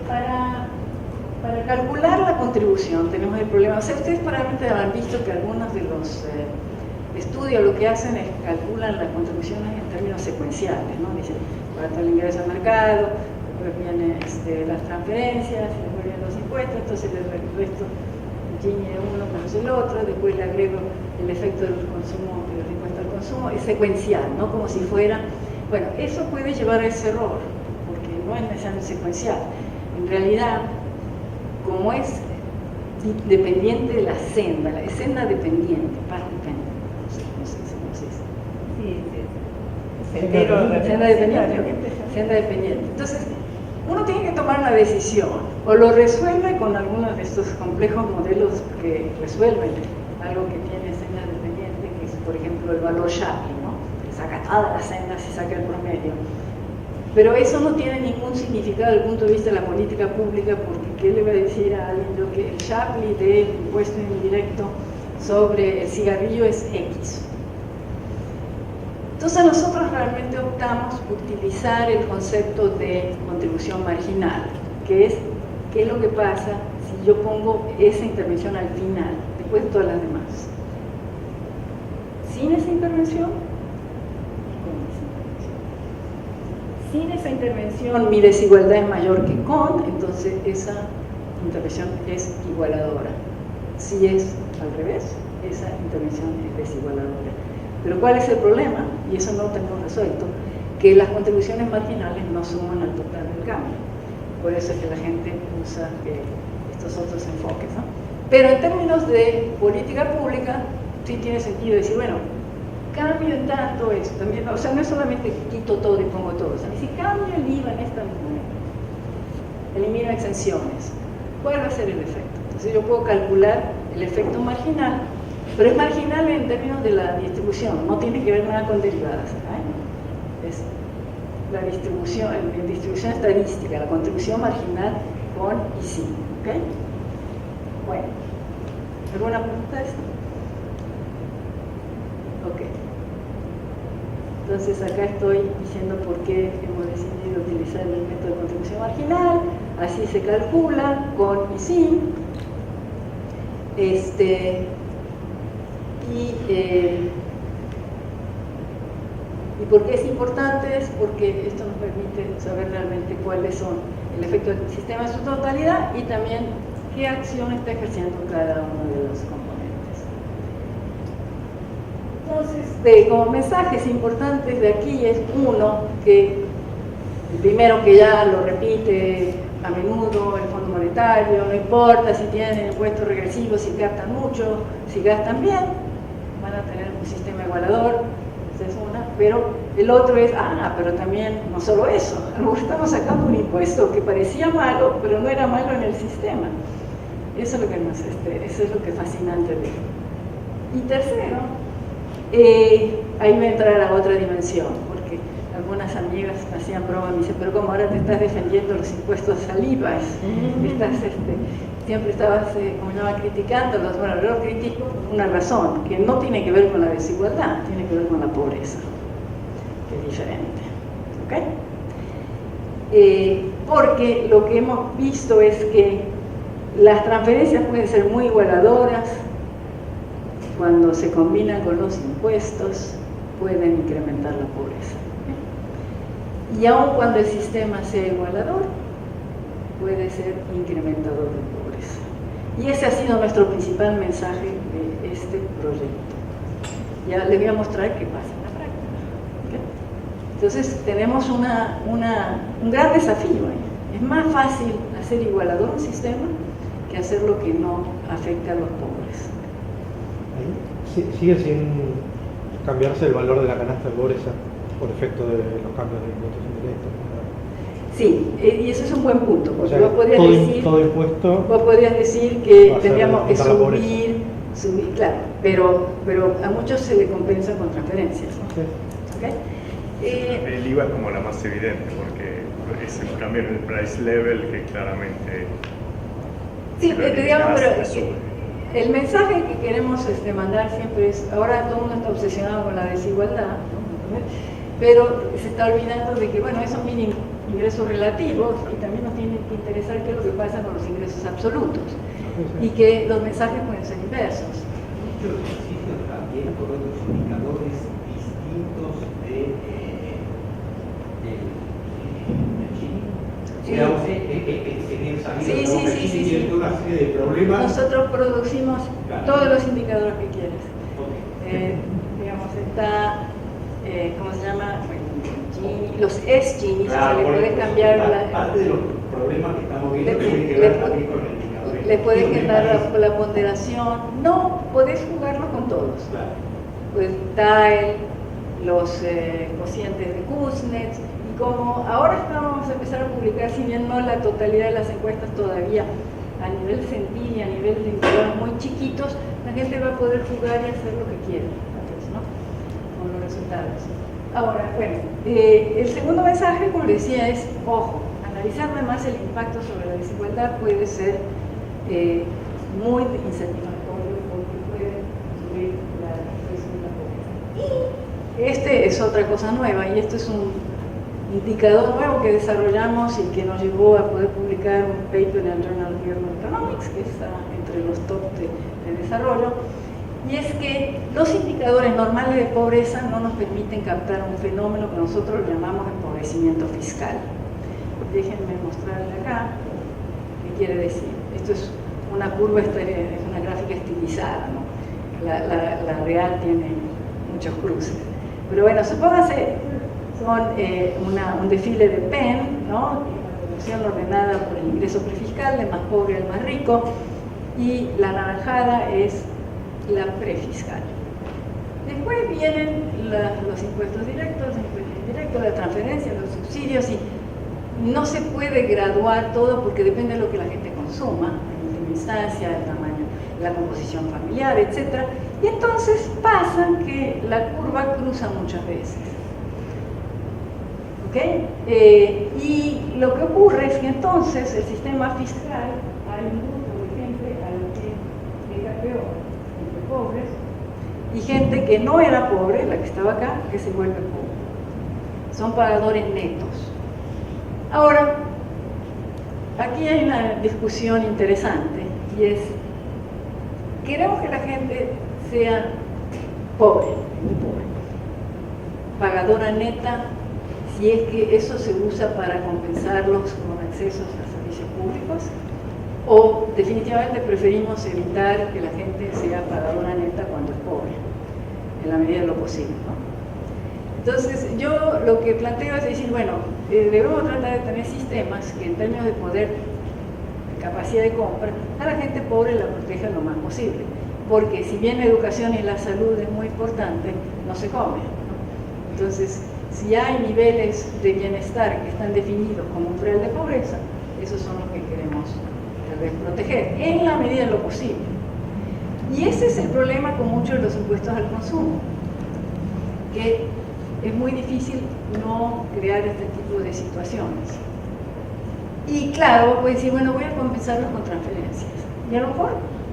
para calcular la contribución tenemos el problema, o sea, ustedes probablemente habrán visto que algunos de los estudios lo que hacen es calculan las contribuciones en términos secuenciales, ¿no? Dicen, cuánto el ingreso al mercado, después vienen las transferencias, después vienen los impuestos, entonces el resto tiñe uno menos el otro, después le agrego el efecto del consumo, del impuesto al consumo, es secuencial, ¿no? Como si fuera, bueno, eso puede llevar a ese error, porque no es necesariamente secuencial. En realidad, como es dependiente de la senda dependiente, path dependent, no sé cómo se dice. Senda dependiente. Entonces, uno tiene que tomar una decisión, o lo resuelve con algunos de estos complejos modelos que resuelven algo que tiene senda dependiente, que es, por ejemplo, el valor Shapley, ¿no? Que saca todas las sendas y saca el promedio. Pero eso no tiene ningún significado desde el punto de vista de la política pública, porque ¿qué le va a decir a alguien lo que el Shapley del impuesto indirecto sobre el cigarrillo es X? Entonces nosotros realmente optamos por utilizar el concepto de contribución marginal, que es qué es lo que pasa si yo pongo esa intervención al final, después de todas las demás. Sin esa intervención, sin esa intervención mi desigualdad es mayor que con, entonces esa intervención es igualadora. Si es al revés, esa intervención es desigualadora. Pero ¿cuál es el problema? Y eso no lo tenemos resuelto, que las contribuciones marginales no suman al total del cambio. Por eso es que la gente usa estos otros enfoques, ¿no? Pero en términos de política pública, sí tiene sentido decir, bueno, cambio en tanto esto también, o sea, no es solamente quito todo y pongo todo, o sea, si cambio el IVA en esta momento, elimino exenciones, ¿cuál va a ser el efecto? Entonces yo puedo calcular el efecto marginal pero es marginal en términos de la distribución, no tiene que ver nada con derivadas. ¿Eh? Es la distribución, en distribución estadística, la contribución marginal con y sin. ¿Okay? Bueno, ¿alguna pregunta de esto? Ok. Entonces acá estoy diciendo por qué hemos decidido utilizar el método de contribución marginal. Así se calcula con y sin. ¿Y por qué es importante? Es porque esto nos permite saber realmente cuáles son el efecto del sistema en su totalidad y también qué acción está ejerciendo cada uno de los componentes. Entonces, como mensajes importantes de aquí es uno, que el primero que ya lo repite a menudo el Fondo Monetario, no importa si tienen impuestos regresivos, si captan mucho, si gastan bien, van a tener un sistema igualador. Esa es una, pero el otro es, pero también no solo eso, a lo mejor estamos sacando un impuesto que parecía malo, pero no era malo en el sistema. Eso es lo que eso es lo que es fascinante de él. Y tercero, ahí va a entrar a otra dimensión, porque algunas amigas hacían broma, me dicen, pero como ahora te estás defendiendo los impuestos al IVA, siempre estabas, como llama, criticándolos. Bueno, yo critico por una razón, que no tiene que ver con la desigualdad, tiene que ver con la pobreza, que es diferente. ¿Okay? Porque lo que hemos visto es que las transferencias pueden ser muy igualadoras, cuando se combinan con los impuestos pueden incrementar la pobreza. ¿Okay? Y aun cuando el sistema sea igualador, puede ser incrementador de pobreza. Y ese ha sido nuestro principal mensaje de este proyecto. Ya les voy a mostrar qué pasa en la práctica. ¿Okay? Entonces tenemos un gran desafío ahí. Es más fácil hacer igualador un sistema que hacer lo que no afecte a los pobres. ¿Sigue sin cambiarse el valor de la canasta de pobreza por efecto de los cambios de impuestos indirectos? Sí, y eso es un buen punto, porque o sea, vos podrías decir que tendríamos que subir, claro, pero a muchos se le compensa con transferencias. ¿Okay? El IVA es como la más evidente, porque es un cambio en el price level que claramente... Sí, digamos, pero el mensaje que queremos mandar siempre es, ahora todo el mundo está obsesionado con la desigualdad, ¿no? Pero se está olvidando de que, bueno, esos mínimos ingresos relativos y también nos tiene que interesar qué es lo que pasa con los ingresos absolutos y que los mensajes pueden ser inversos. Muchos ejercicios también con otros indicadores distintos de Sí. Una serie de problemas. Nosotros producimos todos los indicadores que quieres. Digamos, está, ¿cómo se llama? Los S-Gini, claro, o sea, le puedes cambiar parte de los problemas que estamos viendo tienen que ver también con el indicador. Le puedes quitar la ponderación. No, podés jugarlo con todos. Claro. Pues TAEL, los cocientes de Kuznets, y como ahora vamos a empezar a publicar, si bien no la totalidad de las encuestas todavía, a nivel centil y a nivel de indicadores muy chiquitos, la gente va a poder jugar y hacer lo que quiera, ¿no? Con los resultados. Ahora, bueno, el segundo mensaje, como decía, es, ojo, analizar más el impacto sobre la desigualdad puede ser muy insatisfactorio porque puede subir la presión de la pobreza. Y este es otra cosa nueva, y esto es un indicador nuevo que desarrollamos y que nos llevó a poder publicar un paper en el Journal of Economics, que está entre los top de desarrollo. Y es que los indicadores normales de pobreza no nos permiten captar un fenómeno que nosotros llamamos empobrecimiento fiscal. Déjenme mostrarles acá qué quiere decir. Esto es una curva, es una gráfica estilizada, ¿no? La real tiene muchos cruces. Pero bueno, supóngase, son un desfile de Penn, ¿no? Evolución ordenada por el ingreso prefiscal, del más pobre al más rico, y la naranjada es la prefiscal. Después vienen los impuestos directos, los impuestos indirectos, la transferencia, los subsidios, y no se puede graduar todo porque depende de lo que la gente consuma, en última instancia, el tamaño, la composición familiar, etc. Y entonces pasa que la curva cruza muchas veces. ¿Ok? Y lo que ocurre es que entonces el sistema fiscal, hay un grupo de gente a la que era peor, entre pobres, y gente que no era pobre, la que estaba acá, que se vuelve pobre. Son pagadores netos. Ahora, aquí hay una discusión interesante, y es, queremos que la gente sea pobre, muy pobre, pagadora neta, si es que eso se usa para compensarlos con accesos a servicios públicos, o definitivamente preferimos evitar que la gente sea pagadora neta cuando es pobre, en la medida de lo posible, ¿no? Entonces, yo lo que planteo es decir, bueno, debemos tratar de tener sistemas que en términos de poder, de capacidad de compra, a la gente pobre la protejan lo más posible, porque si bien la educación y la salud es muy importante, no se come, ¿no? Entonces, si hay niveles de bienestar que están definidos como umbral de pobreza, esos son los que queremos tal vez proteger, en la medida de lo posible. Y ese es el problema con muchos de los impuestos al consumo, que es muy difícil no crear este tipo de situaciones. Y claro, puedes decir, bueno, voy a compensarlos con transferencias. Y a lo mejor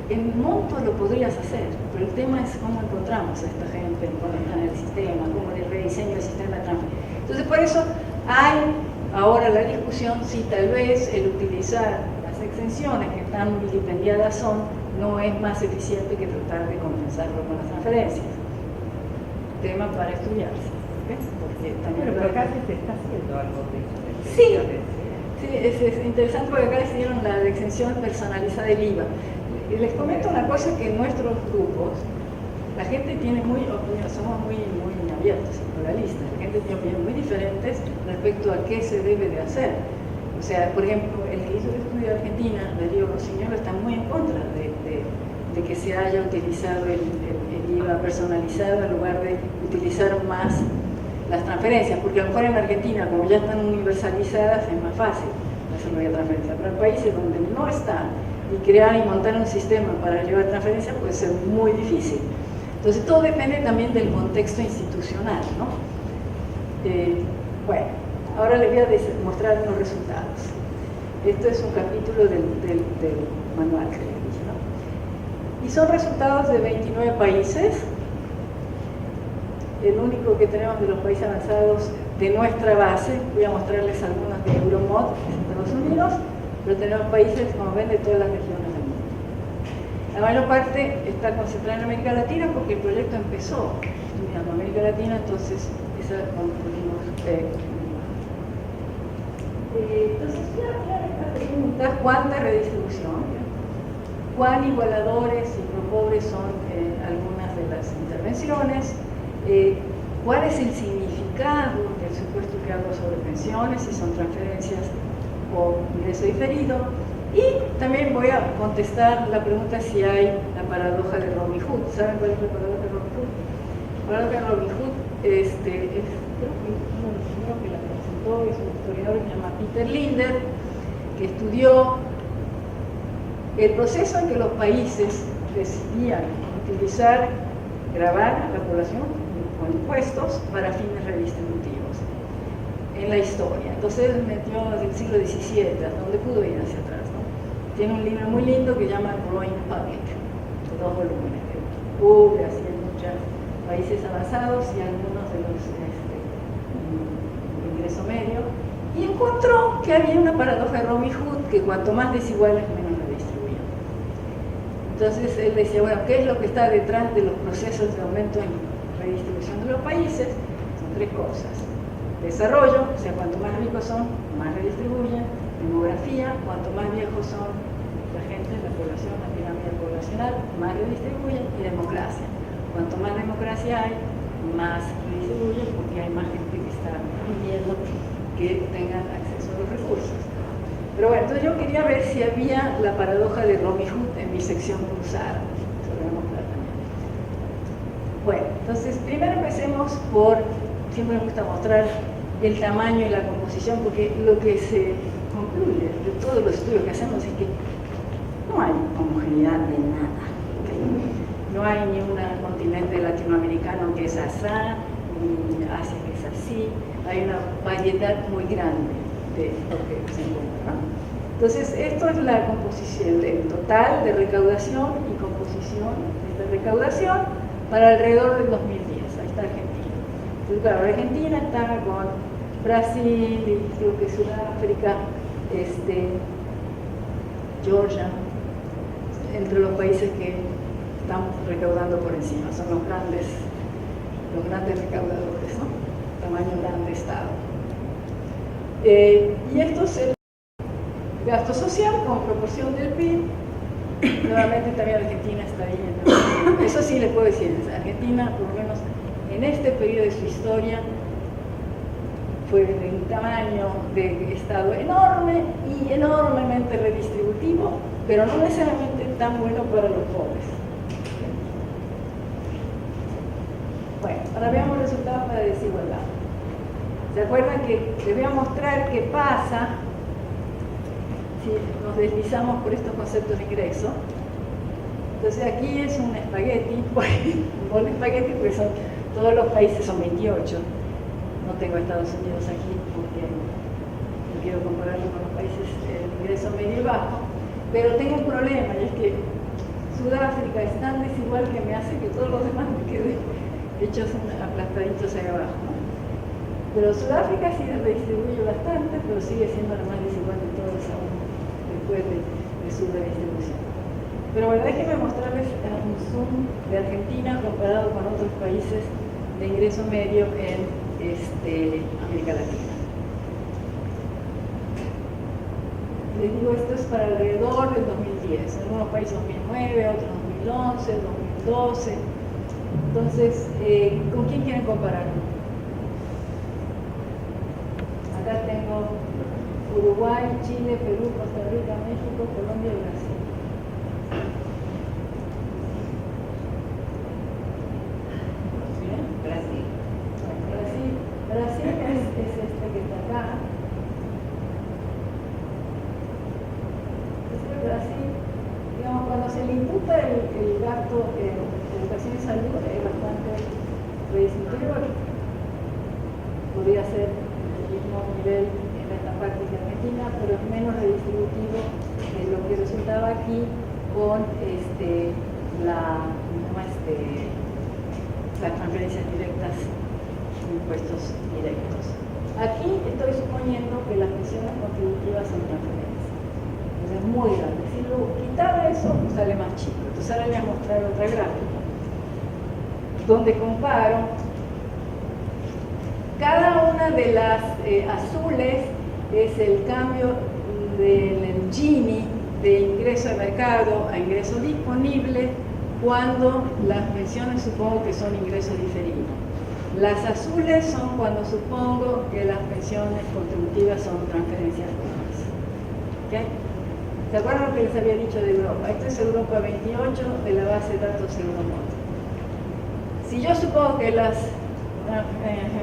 en monto lo podrías hacer, pero el tema es cómo encontramos a esta gente cuando están en el sistema, cómo el rediseño del sistema de transferencias. Entonces, por eso hay ahora la discusión si tal vez el utilizar las exenciones que tan vilipendiadas son, no es más eficiente que tratar de compensarlo con las transferencias. Tema para estudiarse. ¿Ves? Porque también pero acá se está haciendo algo de eso. Sí, sí, es interesante porque acá hicieron la exención personalizada del IVA. Y les comento una cosa, que en nuestros grupos la gente tiene somos muy abiertos y pluralistas, la gente tiene opiniones muy diferentes respecto a qué se debe de hacer. O sea, por ejemplo, el que hizo el estudio de Argentina, Darío Rossignolo, está muy en contra de que se haya utilizado el IVA personalizado en lugar de utilizar más las transferencias, porque a lo mejor en Argentina, como ya están universalizadas, es más fácil hacerlo vía transferencia, pero en países donde no están, y crear y montar un sistema para llevar transferencias puede ser muy difícil. Entonces todo depende también del contexto institucional, ¿no? Bueno, ahora les voy a mostrar unos resultados. Esto es un capítulo del manual que les dije, ¿no? Y son resultados de 29 países. El único que tenemos de los países avanzados de nuestra base, voy a mostrarles algunos de Euromod, Estados Unidos, pero tenemos países, como ven, de todas las regiones del mundo. La mayor parte está concentrada en América Latina porque el proyecto empezó estudiando América Latina, entonces esa concluimos. Entonces, ya esta pregunta, ¿cuánta redistribución? ¿Cuán igualadores y pro pobres son algunas de las intervenciones? ¿Cuál es el significado del supuesto que hago sobre pensiones, si son transferencias o ingreso diferido? Y también voy a contestar la pregunta si hay la paradoja de Robin Hood. ¿Saben cuál es la paradoja de Robin Hood? La paradoja de Robin Hood es creo que uno de los primeros que la presentó es un historiador que se llama Peter Linder, que estudió el proceso en que los países decidían utilizar, gravar a la población con impuestos para fines redistributivos en la historia. Entonces él metió del siglo XVII, hasta donde pudo ir hacia atrás, ¿no? Tiene un libro muy lindo que llama Growing Public, de 2 volúmenes, que cubre así en muchos países avanzados y algunos de los ingreso medio, y encontró que había una paradoja de Robin Hood, que cuanto más desiguales, menos redistribuían. Entonces él decía, bueno, ¿qué es lo que está detrás de los procesos de aumento en redistribución de los países? Son 3 cosas. Desarrollo, o sea, cuanto más ricos son, más redistribuyen. Demografía, cuanto más viejos son la gente, la población, la pirámide poblacional, más redistribuyen. Y democracia. Cuanto más democracia hay, más redistribuyen, porque hay más gente que está pidiendo que tengan acceso a los recursos. Pero bueno, entonces yo quería ver si había la paradoja de Robin Hood en mi sección cruzada. Eso lo voy a mostrar también. Bueno, entonces primero empecemos por, siempre me gusta mostrar el tamaño y la composición, porque lo que se concluye de todos los estudios que hacemos es que no hay homogeneidad de nada. ¿Okay? No hay ni un continente latinoamericano que es así, ni Asia que es así. Hay una variedad muy grande de lo que se encuentra, ¿no? Entonces, esto es la composición, el total de recaudación y composición de recaudación para alrededor del 2010. Ahí está Argentina. Entonces, claro, Argentina está con Brasil, y creo que Sudáfrica, Georgia, entre los países que están recaudando por encima. Son los grandes recaudadores, ¿no? Tamaño grande Estado. Y esto es el gasto social con proporción del PIB. Nuevamente también Argentina está ahí. Eso sí les puedo decir, Argentina, por lo menos en este periodo de su historia, fue de un tamaño de Estado enorme y enormemente redistributivo, pero no necesariamente tan bueno para los pobres. Bueno, ahora veamos resultados para desigualdad. ¿Se acuerdan que les voy a mostrar qué pasa si nos deslizamos por estos conceptos de ingreso? Entonces aquí es un espagueti, un bol de espagueti, porque todos los países son 28. No tengo Estados Unidos aquí porque no quiero compararlo con los países de ingreso medio y bajo, pero tengo un problema, y es que Sudáfrica es tan desigual que me hace que todos los demás me queden hechos aplastaditos ahí abajo, ¿no? Pero Sudáfrica sí redistribuye bastante, pero sigue siendo la más desigual de todos aún después de su redistribución. Pero bueno, déjenme mostrarles un zoom de Argentina comparado con otros países de ingreso medio en América Latina. Les digo, esto es para alrededor del 2010. En algunos países 2009, otros 2011, 2012. Entonces, ¿con quién quieren comparar? Acá tengo Uruguay, Chile, Perú, Costa Rica, México, Colombia y Brasil. ¿Bien? Brasil. Brasil es este que está acá. Brasil, digamos, cuando se le imputa el gasto en educación y salud es bastante redistributivo. Podría ser el mismo nivel en esta parte que Argentina, pero es menos redistributivo de lo que resultaba aquí con las transferencias directas, impuestos directos. Aquí estoy suponiendo que las pensiones contributivas son transferencias. Es muy grande. Si lo quitara eso, sale más chico. Entonces ahora les voy a mostrar otra gráfica donde comparo cada una de las azules es el cambio del Gini de ingreso de mercado a ingreso disponible cuando las pensiones supongo que son ingresos diferidos. Las azules son cuando supongo que las pensiones contributivas son transferencias fijas. ¿Okay? ¿Se acuerdan lo que les había dicho de Europa? Esto es Europa 28 de la base de datos Euromod. Si yo supongo que las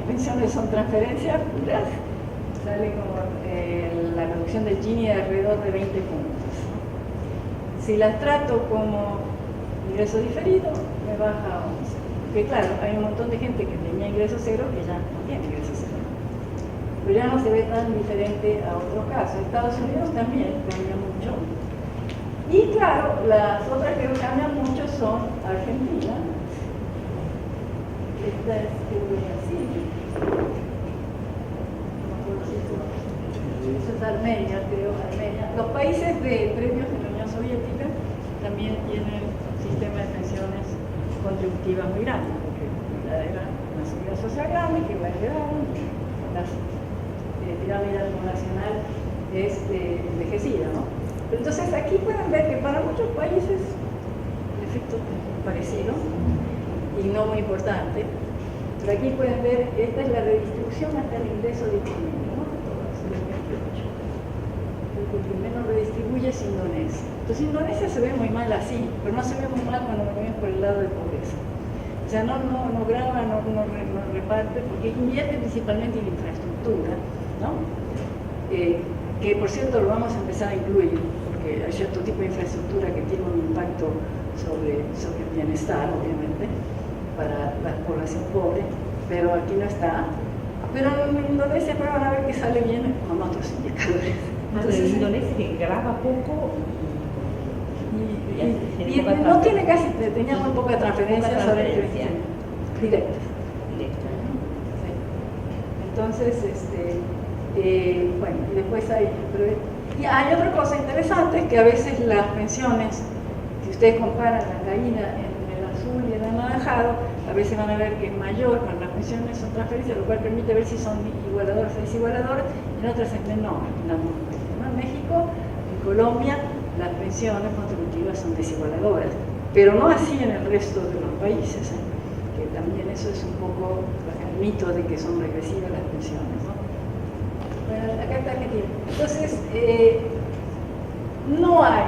pensiones son transferencias puras, sale como la reducción del Gini de alrededor de 20 puntos. Si las trato como ingreso diferido, me baja a 11. Porque claro, hay un montón de gente que tenía ingreso cero que ya no tiene ingreso cero. Pero ya no se ve tan diferente a otros casos. Estados Unidos también cambia mucho. Y claro, las otras que no cambian mucho son Argentina. Esta es Brasil. Eso es Armenia, creo, Armenia. Los países previos de la Unión Soviética también tienen un sistema de pensiones contributivas muy grande, porque era una seguridad social grande que va heredando, la pirámide poblacional es envejecida, ¿no? Pero entonces aquí pueden ver que para muchos países el efecto es parecido y no muy importante, pero aquí pueden ver, esta es la redistribución hasta el ingreso disponible, ¿no? Todas, el 28. El que menos redistribuye es Indonesia. Entonces Indonesia se ve muy mal así, pero no se ve muy mal cuando lo vemos por el lado de pobreza. O sea, no graba, no reparte, porque invierte principalmente en infraestructura, ¿no? Que por cierto lo vamos a empezar a incluir, porque hay cierto tipo de infraestructura que tiene un impacto sobre el bienestar, obviamente, para la población pobre, pero aquí no está. Pero en Indonesia van a ver que sale bien con otros indicadores. Entonces, en Indonesia que graba poco y no tiene casi, tenía muy poca transferencia directas. Sí. Entonces, bueno, y después y hay otra cosa interesante, que a veces las pensiones, si ustedes comparan la caída en el azul y en el anaranjado, a veces van a ver que es mayor cuando las pensiones son transferencias, lo cual permite ver si son igualadoras o desigualadoras, en otras es menor. En México, en Colombia, las pensiones contributivas son desigualadoras, pero no así en el resto de los países, que también eso es un poco el mito de que son regresivas las pensiones, ¿no? Bueno, acá está Argentina. Entonces, no hay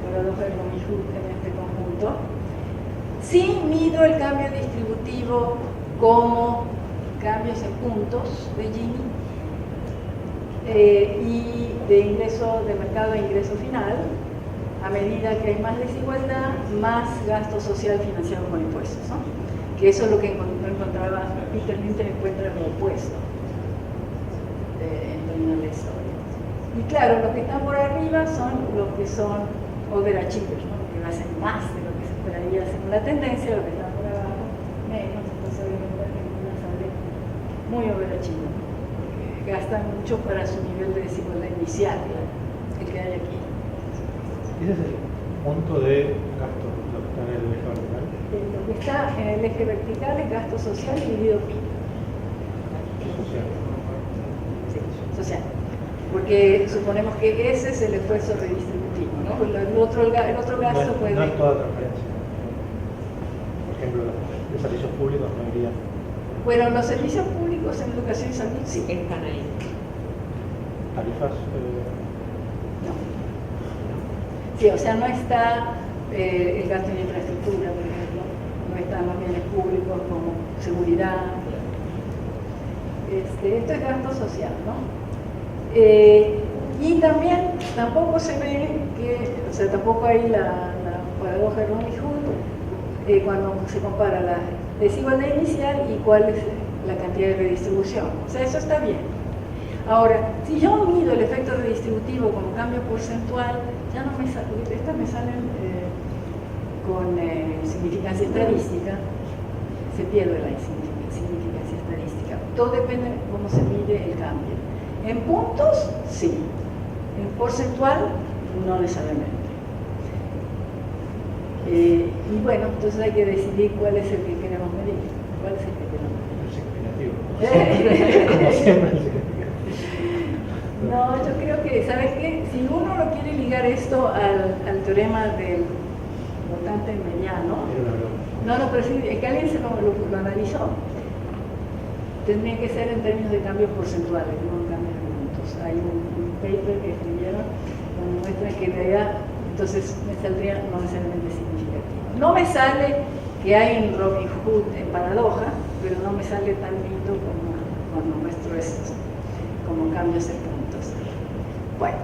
paradoja de Robin Hood en este conjunto. Sí mido el cambio distributivo como cambios en puntos de Gini y de ingreso de mercado e ingreso final. A medida que hay más desigualdad, más gasto social financiado con impuestos, ¿no? Que eso es lo que encontraba Peter Lynch, encuentra lo opuesto en términos de historia. Y claro, los que están por arriba son los que son overachievers, ¿no? Que hacen más de lo que se esperaría según la tendencia, los que están por abajo menos. Entonces obviamente Argentina sale muy overachiever, porque gastan mucho para su nivel de desigualdad inicial, el que hay aquí. Ese es el monto de gasto, lo que está en el eje vertical. Lo que está en el eje vertical es gasto social dividido PIB. Social. Sí, social. Porque suponemos que ese es el esfuerzo redistributivo, ¿no? El otro gasto puede... No es toda transferencia. Por ejemplo, los servicios públicos no irían. Bueno, los servicios públicos en educación y salud sí. están ahí. Tarifas. No. Sí, o sea, no está el gasto en infraestructura, por ejemplo, no están los bienes públicos como seguridad. Esto es gasto social, ¿no? Y también tampoco se ve que, o sea, tampoco hay la paradoja de Robin Hood cuando se compara la desigualdad inicial y cuál es la cantidad de redistribución. O sea, eso está bien. Ahora, si yo mido el efecto redistributivo como cambio porcentual, ya no me sale, estas me salen con significancia estadística, se pierde la significancia estadística. Todo depende de cómo se mide el cambio. En puntos, sí. En porcentual, no necesariamente. Y bueno, entonces hay que decidir cuál es el que queremos medir. ¿Cuál es el que queremos medir? El significativo. Como siempre, el significativo. No, yo creo que, ¿sabes qué? Si uno lo quiere ligar esto al teorema del votante mediano, no, pero sí, es que alguien se lo analizó. Tendría que ser en términos de cambios porcentuales, no en cambios de puntos. Hay un paper que escribieron donde muestra que en realidad, entonces me saldría no necesariamente significativo. No me sale que hay un Robin Hood en paradoja, pero no me sale tan lindo como cuando muestro estos, como cambios en puntos. Bueno,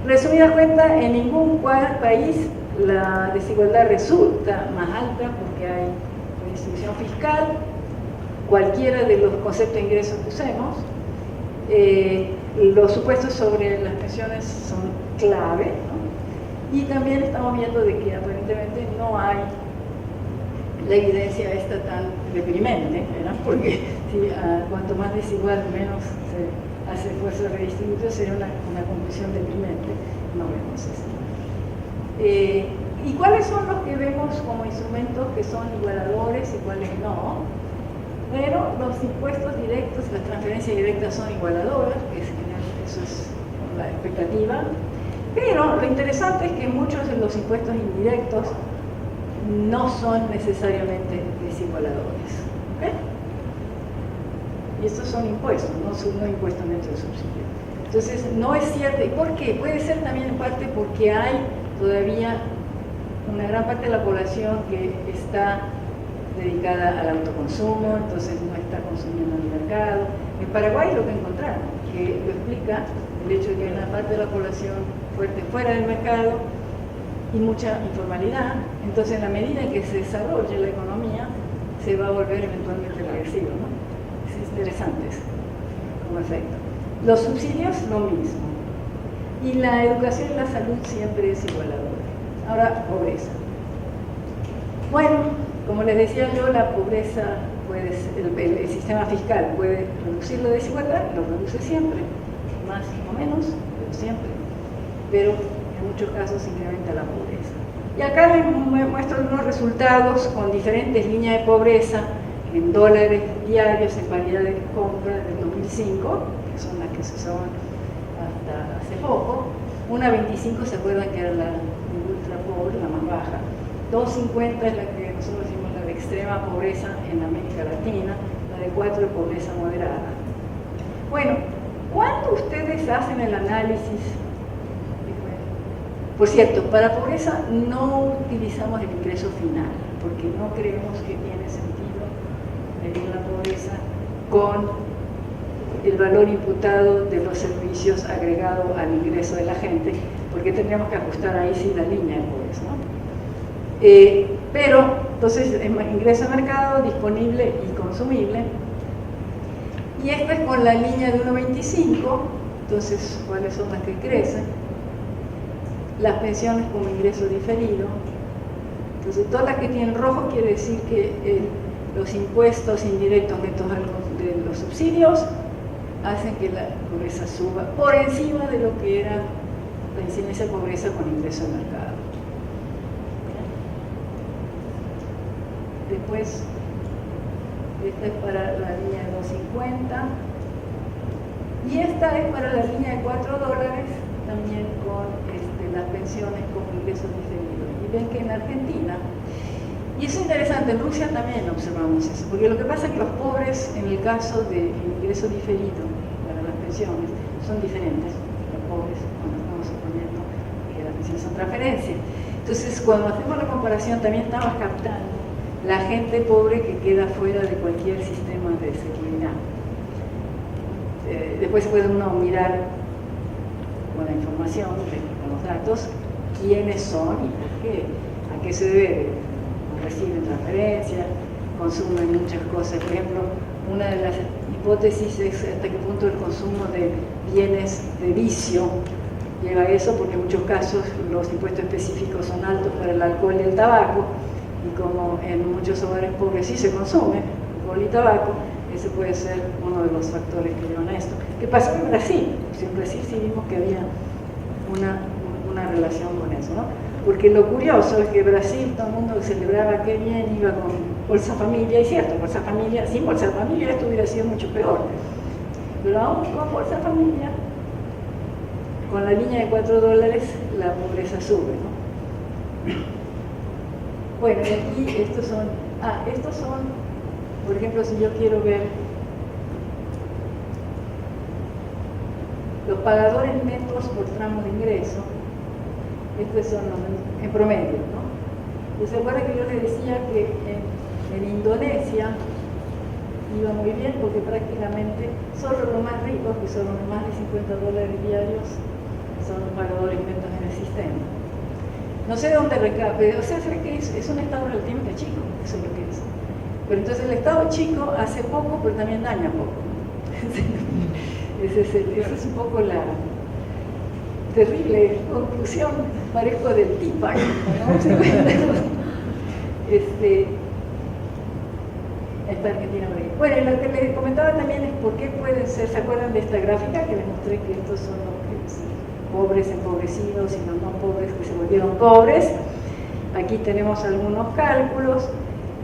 resumida cuenta, en ningún país la desigualdad resulta más alta porque hay redistribución fiscal, cualquiera de los conceptos de ingresos que usemos. Los supuestos sobre las pensiones son clave, ¿no? Y también estamos viendo de que aparentemente no hay la evidencia esta tan deprimente, ¿verdad? Porque si, cuanto más desigual, menos se hace esfuerzo redistributivo, sería una conclusión deprimente. No vemos eso. ¿Y cuáles son los que vemos como instrumentos que son igualadores y cuáles no? Bueno, los impuestos directos, las transferencias directas son igualadoras, que eso es la expectativa, pero lo interesante es que muchos de los impuestos indirectos no son necesariamente desigualadores. ¿Okay? Y estos son impuestos, no impuestos netos de subsidio. Entonces, no es cierto. ¿Y por qué? Puede ser también en parte porque hay todavía una gran parte de la población que está dedicada al autoconsumo, entonces no está consumiendo en el mercado. En Paraguay lo que encontraron, que lo explica el hecho de que hay una parte de la población fuerte fuera del mercado y mucha informalidad. Entonces, en la medida en que se desarrolle la economía, se va a volver eventualmente regresivo, ¿no? Es interesante eso, como efecto. Los subsidios, lo mismo. Y la educación y la salud siempre es igualadora. Ahora, pobreza. Bueno, como les decía yo, la pobreza puede ser, el sistema fiscal puede reducir la desigualdad, lo reduce siempre, más o menos, pero siempre. Pero en muchos casos incrementa la pobreza. Y acá les muestro algunos resultados con diferentes líneas de pobreza en dólares diarios en paridad de compra del 2005, que son las que se usaban hasta hace poco. Una 25, ¿se acuerdan que era la ultra pobre, la más baja? 2.50 es la que nosotros decimos la de extrema pobreza en América Latina, la de 4 de pobreza moderada. Bueno, ¿cuándo ustedes hacen el análisis? Por cierto, para pobreza no utilizamos el ingreso final, porque no creemos que tiene sentido medir la pobreza con el valor imputado de los servicios agregado al ingreso de la gente, porque tendríamos que ajustar ahí sí la línea de pobreza, ¿no? Pero, entonces, ingreso a mercado, disponible y consumible. Y esta es con la línea de 1.25, entonces, ¿cuáles son las que crecen? Las pensiones como ingreso diferido. Entonces, todas las que tienen rojo quiere decir que los impuestos indirectos netos de los subsidios hacen que la pobreza suba por encima de lo que era la incidencia de pobreza con ingreso al mercado. Después, esta es para la línea de 2.50 y esta es para la línea de $4, también con las pensiones como ingreso diferido. Y ven que en Argentina, y es interesante, en Rusia también observamos eso, porque lo que pasa es que los pobres, en el caso del ingreso diferido para las pensiones, son diferentes. Los pobres, cuando estamos suponiendo que las pensiones son transferencias. Entonces, cuando hacemos la comparación, también estamos captando la gente pobre que queda fuera de cualquier sistema de seguridad. Después puede uno mirar con la información, con los datos, quiénes son y por qué, a qué se debe. Reciben transferencias, consumen muchas cosas. Por ejemplo, una de las hipótesis es hasta qué punto el consumo de bienes de vicio lleva a eso, porque en muchos casos los impuestos específicos son altos para el alcohol y el tabaco, y como en muchos hogares pobres sí se consume alcohol y tabaco, ese puede ser uno de los factores que llevan a esto. ¿Qué pasó en Brasil? Pues en Brasil sí vimos que había una relación con eso, ¿no? Porque lo curioso es que Brasil, todo el mundo celebraba que bien iba con Bolsa Familia, y cierto, Bolsa Familia, sin Bolsa Familia esto hubiera sido mucho peor. Pero aún con Bolsa Familia, con la línea de $4, la pobreza sube, ¿no? Bueno, y aquí estos son, por ejemplo, si yo quiero ver los pagadores netos por tramo de ingreso, estos son los en promedio, ¿no? ¿Se acuerdan que yo les decía que en Indonesia iba muy bien porque prácticamente solo los más ricos, que son los de más de $50 diarios, son los pagadores netos en el sistema? No sé dónde recabe, o sea, sé que es un estado relativamente chico, eso es lo que es. Pero entonces el estado chico hace poco, pero también daña poco. Esa es un poco la terrible conclusión, parezco del Tipac, ¿no? Esta Argentina por ahí. Bueno, lo que les comentaba también es por qué pueden ser, ¿se acuerdan de esta gráfica que les mostré que estos son los pobres empobrecidos y los no pobres que se volvieron pobres? Aquí tenemos algunos cálculos.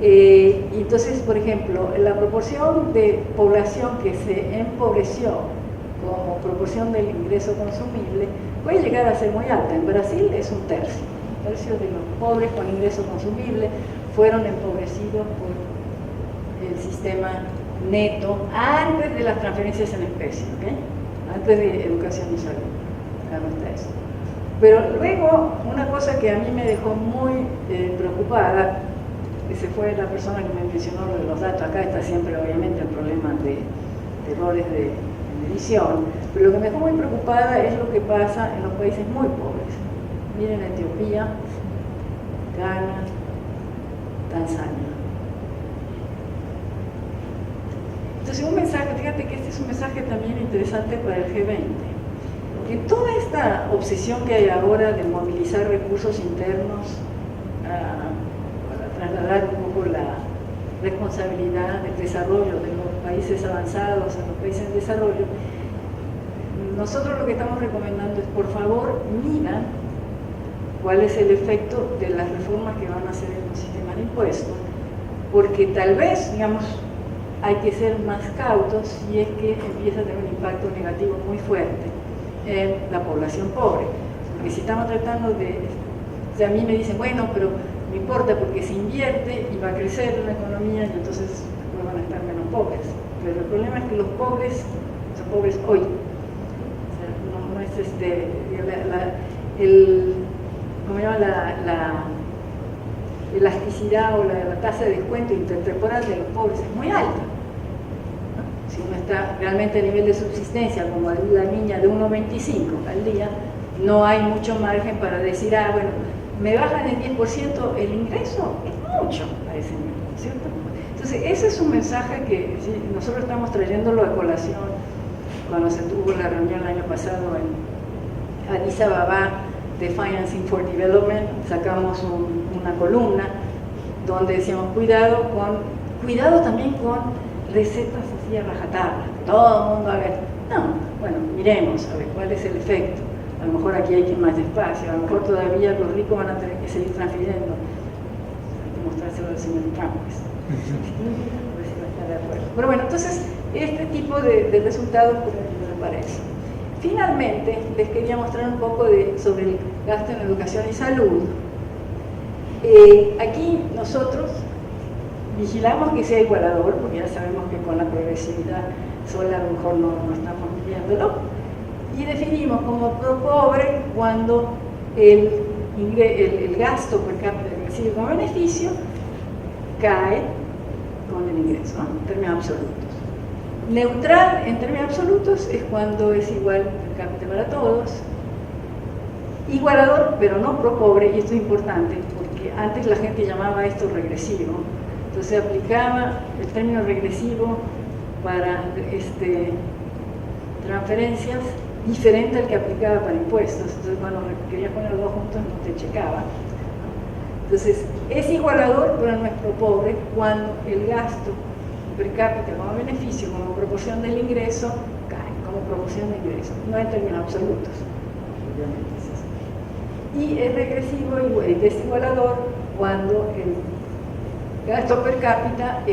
Y entonces, por ejemplo, la proporción de población que se empobreció como proporción del ingreso consumible puede llegar a ser muy alta. En Brasil es un tercio de los pobres con ingreso consumible fueron empobrecidos por el sistema neto antes de las transferencias en especie, ¿okay? Antes de educación y salud. Acá no está eso. Pero luego, una cosa que a mí me dejó muy preocupada, ese fue la persona que me mencionó lo de los datos. Acá está siempre, obviamente, el problema de errores de medición, pero lo que me dejó muy preocupada es lo que pasa en los países muy pobres. Miren Etiopía, Ghana, Tanzania. Entonces un mensaje, fíjate que este es un mensaje también interesante para el G20. Que toda esta obsesión que hay ahora de movilizar recursos internos para trasladar un poco la responsabilidad del desarrollo de los países avanzados a los países en desarrollo, nosotros lo que estamos recomendando es, por favor, miran cuál es el efecto de las reformas que van a hacer en el sistema de impuestos, porque tal vez, digamos, hay que ser más cautos si es que empieza a tener un impacto negativo muy fuerte en la población pobre. Porque si estamos tratando de... O sea, a mí me dicen, bueno, pero no importa porque se invierte y va a crecer la economía y entonces pues, van a estar menos pobres. Pero el problema es que los pobres son pobres hoy. O sea, no es ¿cómo se llama? La elasticidad o la tasa de descuento intertemporal de los pobres es muy alta, ¿no? Si uno está realmente a nivel de subsistencia, como la niña de 1,25 al día, no hay mucho margen para decir, ah, bueno, me bajan el 10% el ingreso, es mucho a ese nivel, ¿cierto? Entonces, ese es un mensaje que ¿sí? Nosotros estamos trayéndolo a colación cuando se tuvo la reunión el año pasado en Addis Ababa de Financing for Development, sacamos una columna donde decíamos cuidado también con recetas así a rajatabla, todo el mundo haga esto. No, bueno, miremos a ver cuál es el efecto. A lo mejor aquí hay que ir más despacio, a lo mejor todavía los ricos van a tener que seguir transfiriendo. Hay que mostrárselo al señor Trump. A ver si va a estar de acuerdo. Pero bueno, entonces este tipo de resultados me parece. Finalmente, les quería mostrar un poco sobre el gasto en educación y salud. Aquí nosotros vigilamos que sea igualador, porque ya sabemos que con la progresividad sola a lo mejor no estamos viéndolo, y definimos como pro-pobre cuando el gasto per cápita que recibe como beneficio cae con el ingreso, ¿no? En términos absolutos. Neutral en términos absolutos es cuando es igual per cápita para todos. Igualador, pero no pro-pobre, y esto es importante, porque antes la gente llamaba esto regresivo. Entonces aplicaba el término regresivo para transferencias diferente al que aplicaba para impuestos. Entonces cuando querías poner los dos juntos no te checaba. Entonces es igualador, pero no es pro-pobre cuando el gasto per cápita como beneficio, como proporción del ingreso, cae como proporción del ingreso, no en términos absolutos, obviamente es así. Y es regresivo y desigualador cuando el gasto per cápita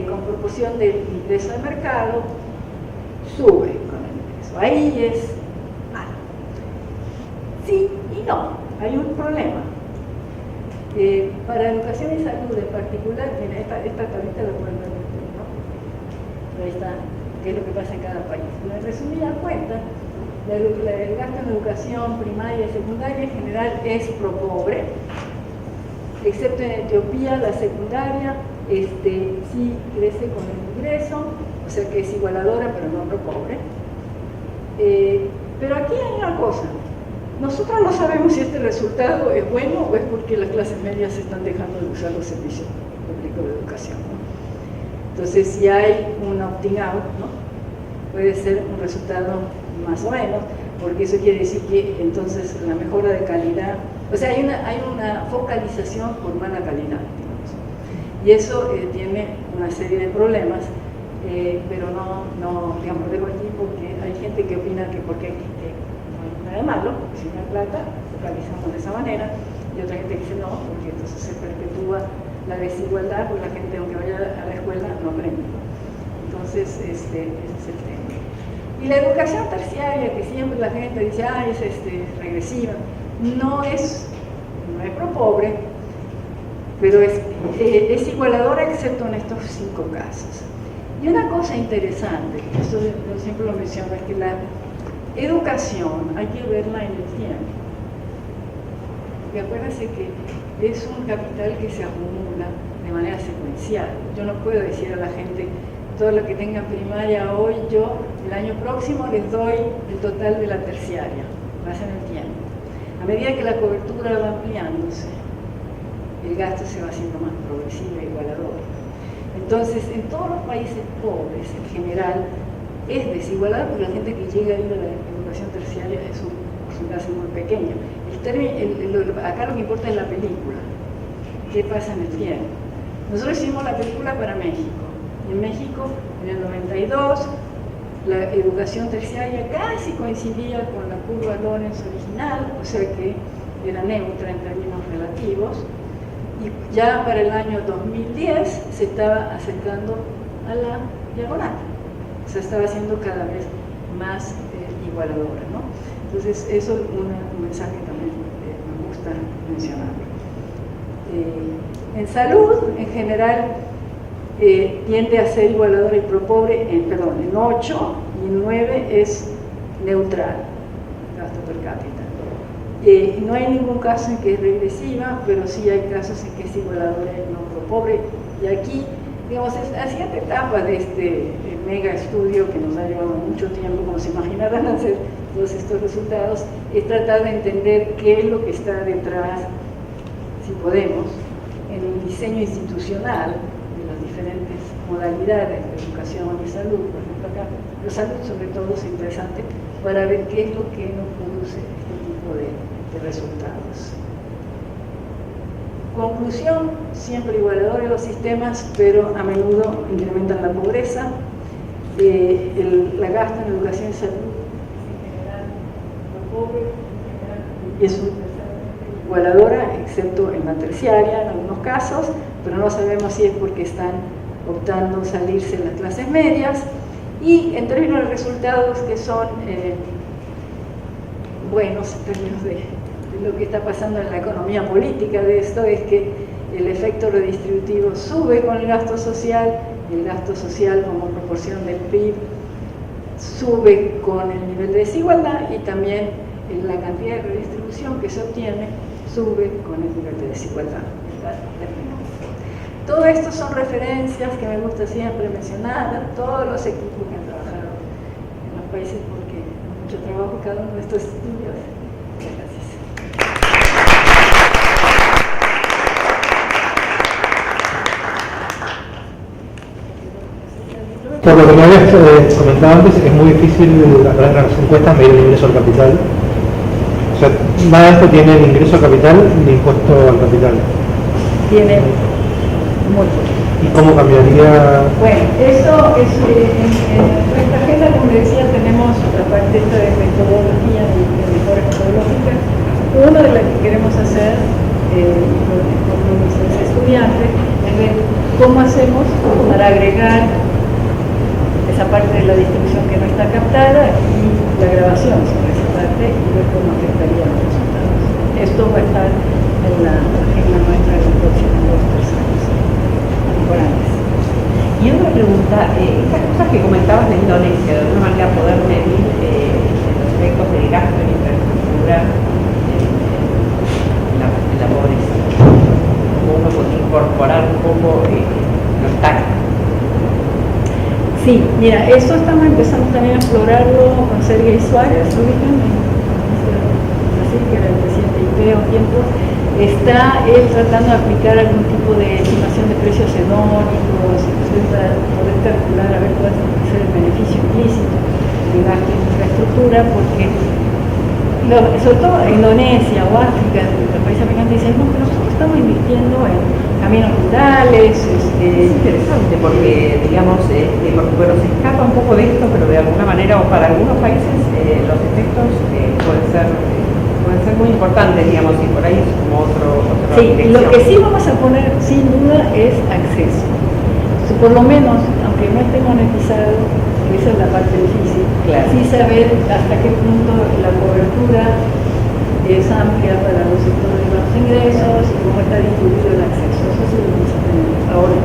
con proporción del ingreso de mercado sube con el ingreso. Ahí es malo. Sí y no, hay un problema. Para educación y salud en particular, mira, esta tablita la pueden ver, ¿no? Ahí está, qué es lo que pasa en cada país. Pero en resumida cuenta, el gasto en educación primaria y secundaria en general es pro-pobre, excepto en Etiopía, la secundaria sí crece con el ingreso, o sea que es igualadora, pero no pro-pobre. Pero aquí hay una cosa. Nosotros no sabemos si este resultado es bueno o es porque las clases medias están dejando de usar los servicios públicos de educación, ¿no? Entonces, si hay un opting out, ¿no? Puede ser un resultado más o menos, porque eso quiere decir que entonces la mejora de calidad, o sea, hay una focalización por mala calidad, digamos. Y eso tiene una serie de problemas, pero no, digamos, dejo aquí porque hay gente que opina que porque de malo, porque si no hay plata, focalizamos de esa manera, y otra gente dice no, porque entonces se perpetúa la desigualdad, porque la gente, aunque vaya a la escuela, no aprende. Entonces, ese es el tema. Y la educación terciaria, que siempre la gente dice, es regresiva, no es pro-pobre, pero es igualadora excepto en estos 5 casos. Y una cosa interesante, esto yo siempre lo menciono, es que la educación hay que verla en el tiempo. Y acuérdense que es un capital que se acumula de manera secuencial. Yo no puedo decir a la gente, todo lo que tengan primaria hoy, yo el año próximo les doy el total de la terciaria, más en el tiempo. A medida que la cobertura va ampliándose, el gasto se va haciendo más progresivo e igualador. Entonces, en todos los países pobres, en general, es desigualdad porque la gente que llega a ir a la educación terciaria es un porcentaje muy pequeño. Acá lo que importa es la película. ¿Qué pasa en el tiempo? Nosotros hicimos la película para México. Y en México, en el 92, la educación terciaria casi coincidía con la curva Lorenz original, o sea que era neutra en términos relativos. Y ya para el año 2010 se estaba acercando a la diagonal. Se estaba haciendo cada vez más igualadora, ¿no? Entonces, eso es un mensaje que también me gusta mencionar. En salud, en general, tiende a ser igualadora y pro-pobre, en 8, y en 9 es neutral, gasto per cápita. No hay ningún caso en que es regresiva, pero sí hay casos en que es igualadora y no pro-pobre. Y aquí, digamos, es la siguiente etapa de este mega estudio que nos ha llevado mucho tiempo, como se imaginarán, hacer todos estos resultados, es tratar de entender qué es lo que está detrás, si podemos, en el diseño institucional de las diferentes modalidades de educación y salud. Por ejemplo, acá la salud sobre todo es interesante para ver qué es lo que nos produce este tipo de resultados. Conclusión, siempre igualadores los sistemas, pero a menudo incrementan la pobreza. La gasto en educación y salud en general, lo pobre es igualadora, excepto en la terciaria en algunos casos, pero no sabemos si es porque están optando salirse de las clases medias. Y en términos de resultados que son buenos, en términos de lo que está pasando en la economía política de esto, es que el efecto redistributivo sube con el gasto social como proporción del PIB sube con el nivel de desigualdad, y también la cantidad de redistribución que se obtiene sube con el nivel de desigualdad. Todo esto son referencias que me gusta siempre mencionar a todos los equipos que han trabajado en los países, porque mucho trabajo cada uno de estos estudios. Gracias. Por lo que me habías comentado antes, es muy difícil a través de las encuestas medir el ingreso al capital. O sea, nada de esto tiene ni ingreso al capital ni impuesto al capital. Tiene mucho. ¿Y cómo cambiaría? Bueno, eso es en nuestra agenda, como decía, tenemos la parte esta de metodología, de mejores metodológicas. Una de las que queremos hacer con nuestros estudiantes es ver cómo hacemos para agregar esa parte de la distribución que no está captada y la grabación sobre esa parte y ver cómo afectaría los resultados. Esto va a estar en la agenda nuestra de los próximos 2 o 3 años. Temporales. Y otra pregunta, estas cosas que comentabas de Indonesia, de alguna manera poder medir los efectos del gasto en infraestructura en la pobreza, cómo uno puede incorporar un poco los tactos. Sí, mira, eso estamos empezando también a explorarlo con Sergei Suárez, ¿lo ubican? Así que era el presidente de IPEO tiempo. Está él tratando de aplicar algún tipo de estimación de precios hedónicos para poder calcular a ver cuál es el beneficio implícito de gasto en infraestructura, porque sobre todo Indonesia o África, los países africanos dicen, no, pero nosotros estamos invirtiendo en caminos rurales. Es interesante porque, digamos, bueno, se escapa un poco de esto, pero de alguna manera, o para algunos países, los efectos pueden ser muy importantes, digamos, y por ahí es como otra sí, dirección. Lo que sí vamos a poner, sin duda, es acceso. Por lo menos, aunque no esté monetizado, que esa es la parte difícil, claro, sí saber hasta qué punto la cobertura es amplia para los sectores de los ingresos y cómo está distribuido el acceso. Eso sí lo vamos a tener ahora.